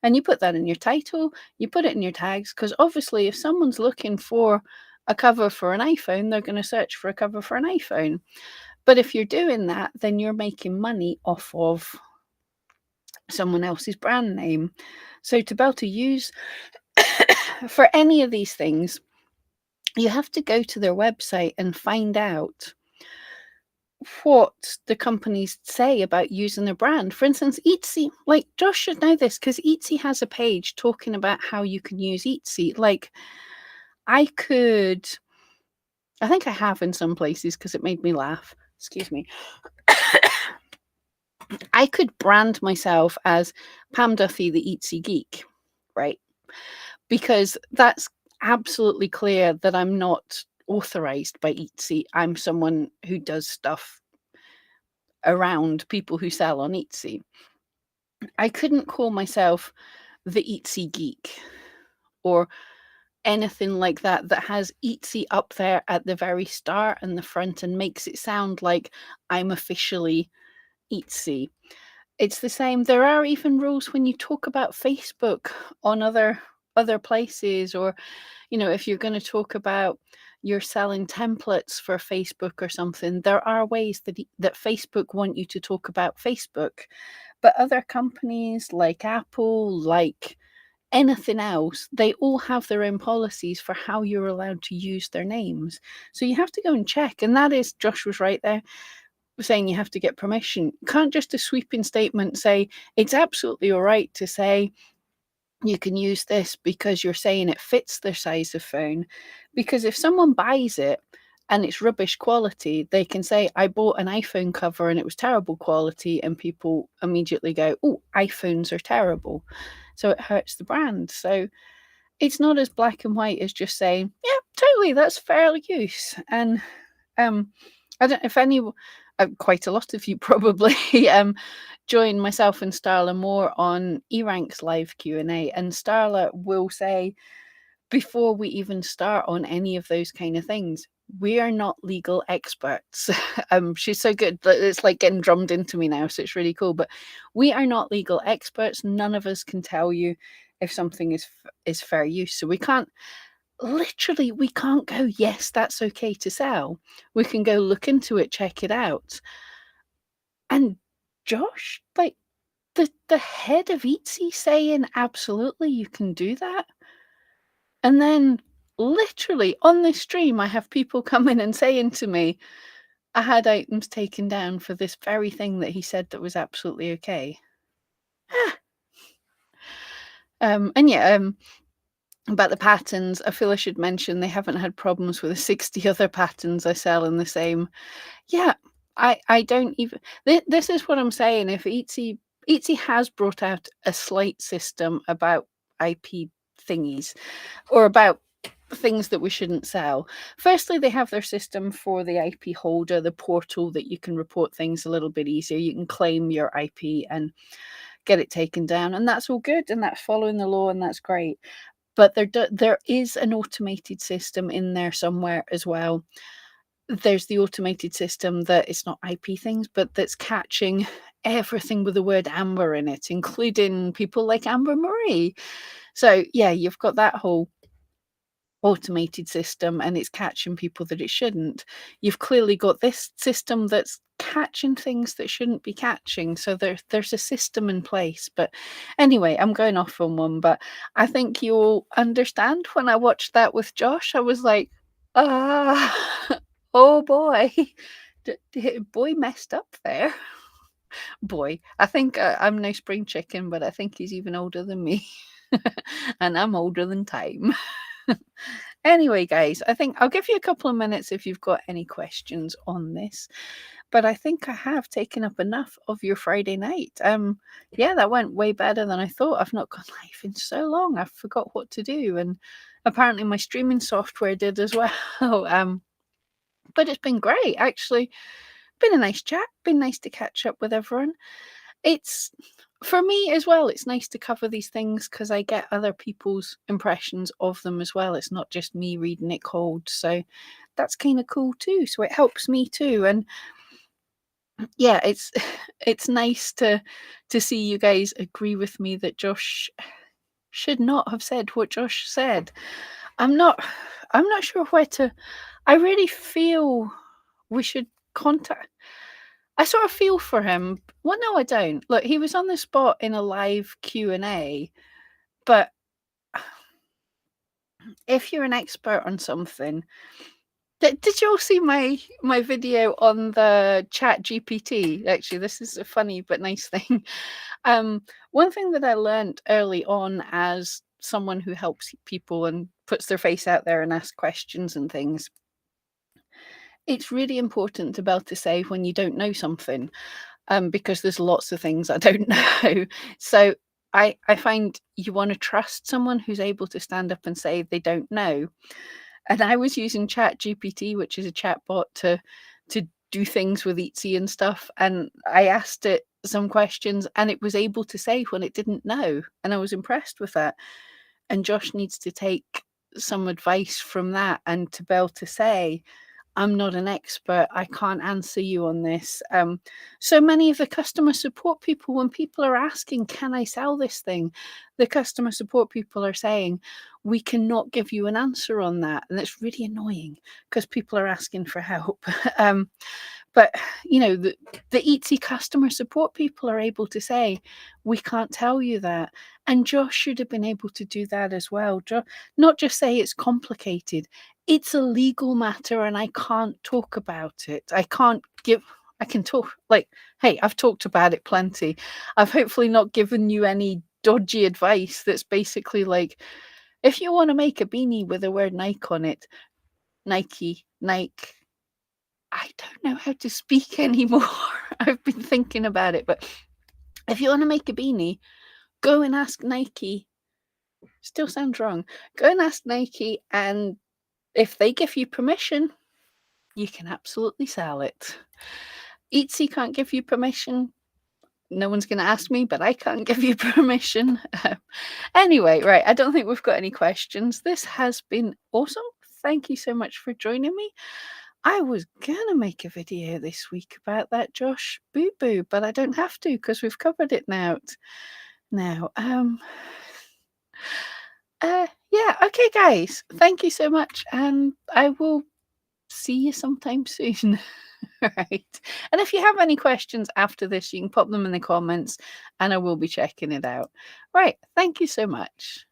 S1: And you put that in your title, you put it in your tags, because obviously if someone's looking for a cover for an iPhone, they're going to search for a cover for an iPhone. But if you're doing that, then you're making money off of someone else's brand name. So to be able to use for any of these things, you have to go to their website and find out what the companies say about using their brand. For instance, Etsy, like Josh should know this because Etsy has a page talking about how you can use Etsy. Like I think I have in some places because it made me laugh. Excuse me. I could brand myself as Pam Duffy, the Etsy geek, right? Because that's absolutely clear that I'm not authorized by Etsy. I'm someone who does stuff around people who sell on Etsy. I couldn't call myself the Etsy geek or anything like that that has Etsy up there at the very start and the front and makes it sound like I'm officially Etsy. It's the same. There are even rules when you talk about Facebook on other places, or if you're going to talk about you're selling templates for Facebook or something, there are ways that Facebook want you to talk about Facebook. But other companies like Apple, like anything else, they all have their own policies for how you're allowed to use their names. So you have to go and check. And that is, Josh was right there, saying you have to get permission. You can't just a sweeping statement say it's absolutely all right to say you can use this because you're saying it fits their size of phone. Because if someone buys it and it's rubbish quality, they can say, I bought an iPhone cover and it was terrible quality, and people immediately go, oh, iPhones are terrible. So it hurts the brand. So it's not as black and white as just saying, yeah, totally, that's fair use. And I don't know if any, quite a lot of you probably join myself and Starla more on eRank's live Q&A, and Starla will say, before we even start on any of those kind of things, we are not legal experts. She's so good. It's like getting drummed into me now, so it's really cool. But we are not legal experts. None of us can tell you if something is fair use. So we can't go, yes, that's okay to sell. We can go look into it, check it out. And Josh, like the head of Etsy saying, absolutely, you can do that. And then literally on this stream, I have people coming and saying to me, I had items taken down for this very thing that he said that was absolutely okay. About the patterns, I feel I should mention they haven't had problems with the 60 other patterns I sell in the same. Yeah, I don't even. This is what I'm saying. If Etsy has brought out a slight system about IP thingies or about things that we shouldn't sell. Firstly, they have their system for the IP holder, the portal that you can report things a little bit easier. You can claim your IP and get it taken down, and that's all good, and that's following the law, and that's great. But there is an automated system in there somewhere as well. There's the automated system that it's not IP things, but that's catching everything with the word Amber in it, including people like Amber Marie. So yeah, you've got that whole automated system, and it's catching people that it shouldn't. You've clearly got this system that's catching things that shouldn't be catching. So there's a system in place. But anyway, I'm going off on one, but I think you'll understand when I watched that with Josh. I was like, Uh, oh boy. Boy messed up there. Boy, I think I'm no spring chicken, but I think he's even older than me. And I'm older than time. Anyway, guys, I think I'll give you a couple of minutes if you've got any questions on this. But I think I have taken up enough of your Friday night. Yeah, that went way better than I thought. I've not gone live in so long. I forgot what to do, and apparently my streaming software did as well. But it's been great, actually. Been a nice chat. Been nice to catch up with everyone. It's for me as well. It's nice to cover these things because I get other people's impressions of them as well. It's not just me reading it cold, so that's kind of cool too. So it helps me too, and yeah, it's it's nice to see you guys agree with me that Josh should not have said what Josh said. I'm not I'm not sure where to I really feel we should contact I sort of feel for him. Well, no, I don't. Look, he was on the spot in a live Q&A, but if you're an expert on something, did you all see my video on the Chat GPT? Actually, this is a funny but nice thing. One thing that I learned early on as someone who helps people and puts their face out there and asks questions and things, it's really important to be able to say when you don't know something, because there's lots of things I don't know. So I find you want to trust someone who's able to stand up and say they don't know. And I was using Chat GPT, which is a chatbot, to do things with Etsy and stuff. And I asked it some questions and it was able to say when it didn't know. And I was impressed with that. And Josh needs to take some advice from that and to be able to say, I'm not an expert. I can't answer you on this. So many of the customer support people, when people are asking, can I sell this thing? The customer support people are saying, we cannot give you an answer on that. And it's really annoying because people are asking for help. But the Etsy customer support people are able to say, we can't tell you that. And Josh should have been able to do that as well. Not just say it's complicated. It's a legal matter and I can't talk about it. I can talk like, hey, I've talked about it plenty. I've hopefully not given you any dodgy advice that's basically like, if you want to make a beanie with the word Nike on it, Nike, Nike, I don't know how to speak anymore. I've been thinking about it, but if you want to make a beanie, go and ask Nike. Still sounds wrong. Go and ask Nike, and if they give you permission, you can absolutely sell it. Etsy can't give you permission. No one's going to ask me, but I can't give you permission. Anyway, right, I don't think we've got any questions. This has been awesome. Thank you so much for joining me. I was gonna make a video this week about that Josh Boo Boo, but I don't have to because we've covered it now. Yeah, okay, guys. Thank you so much, and I will see you sometime soon. Right. And if you have any questions after this, you can pop them in the comments, and I will be checking it out. Right. Thank you so much.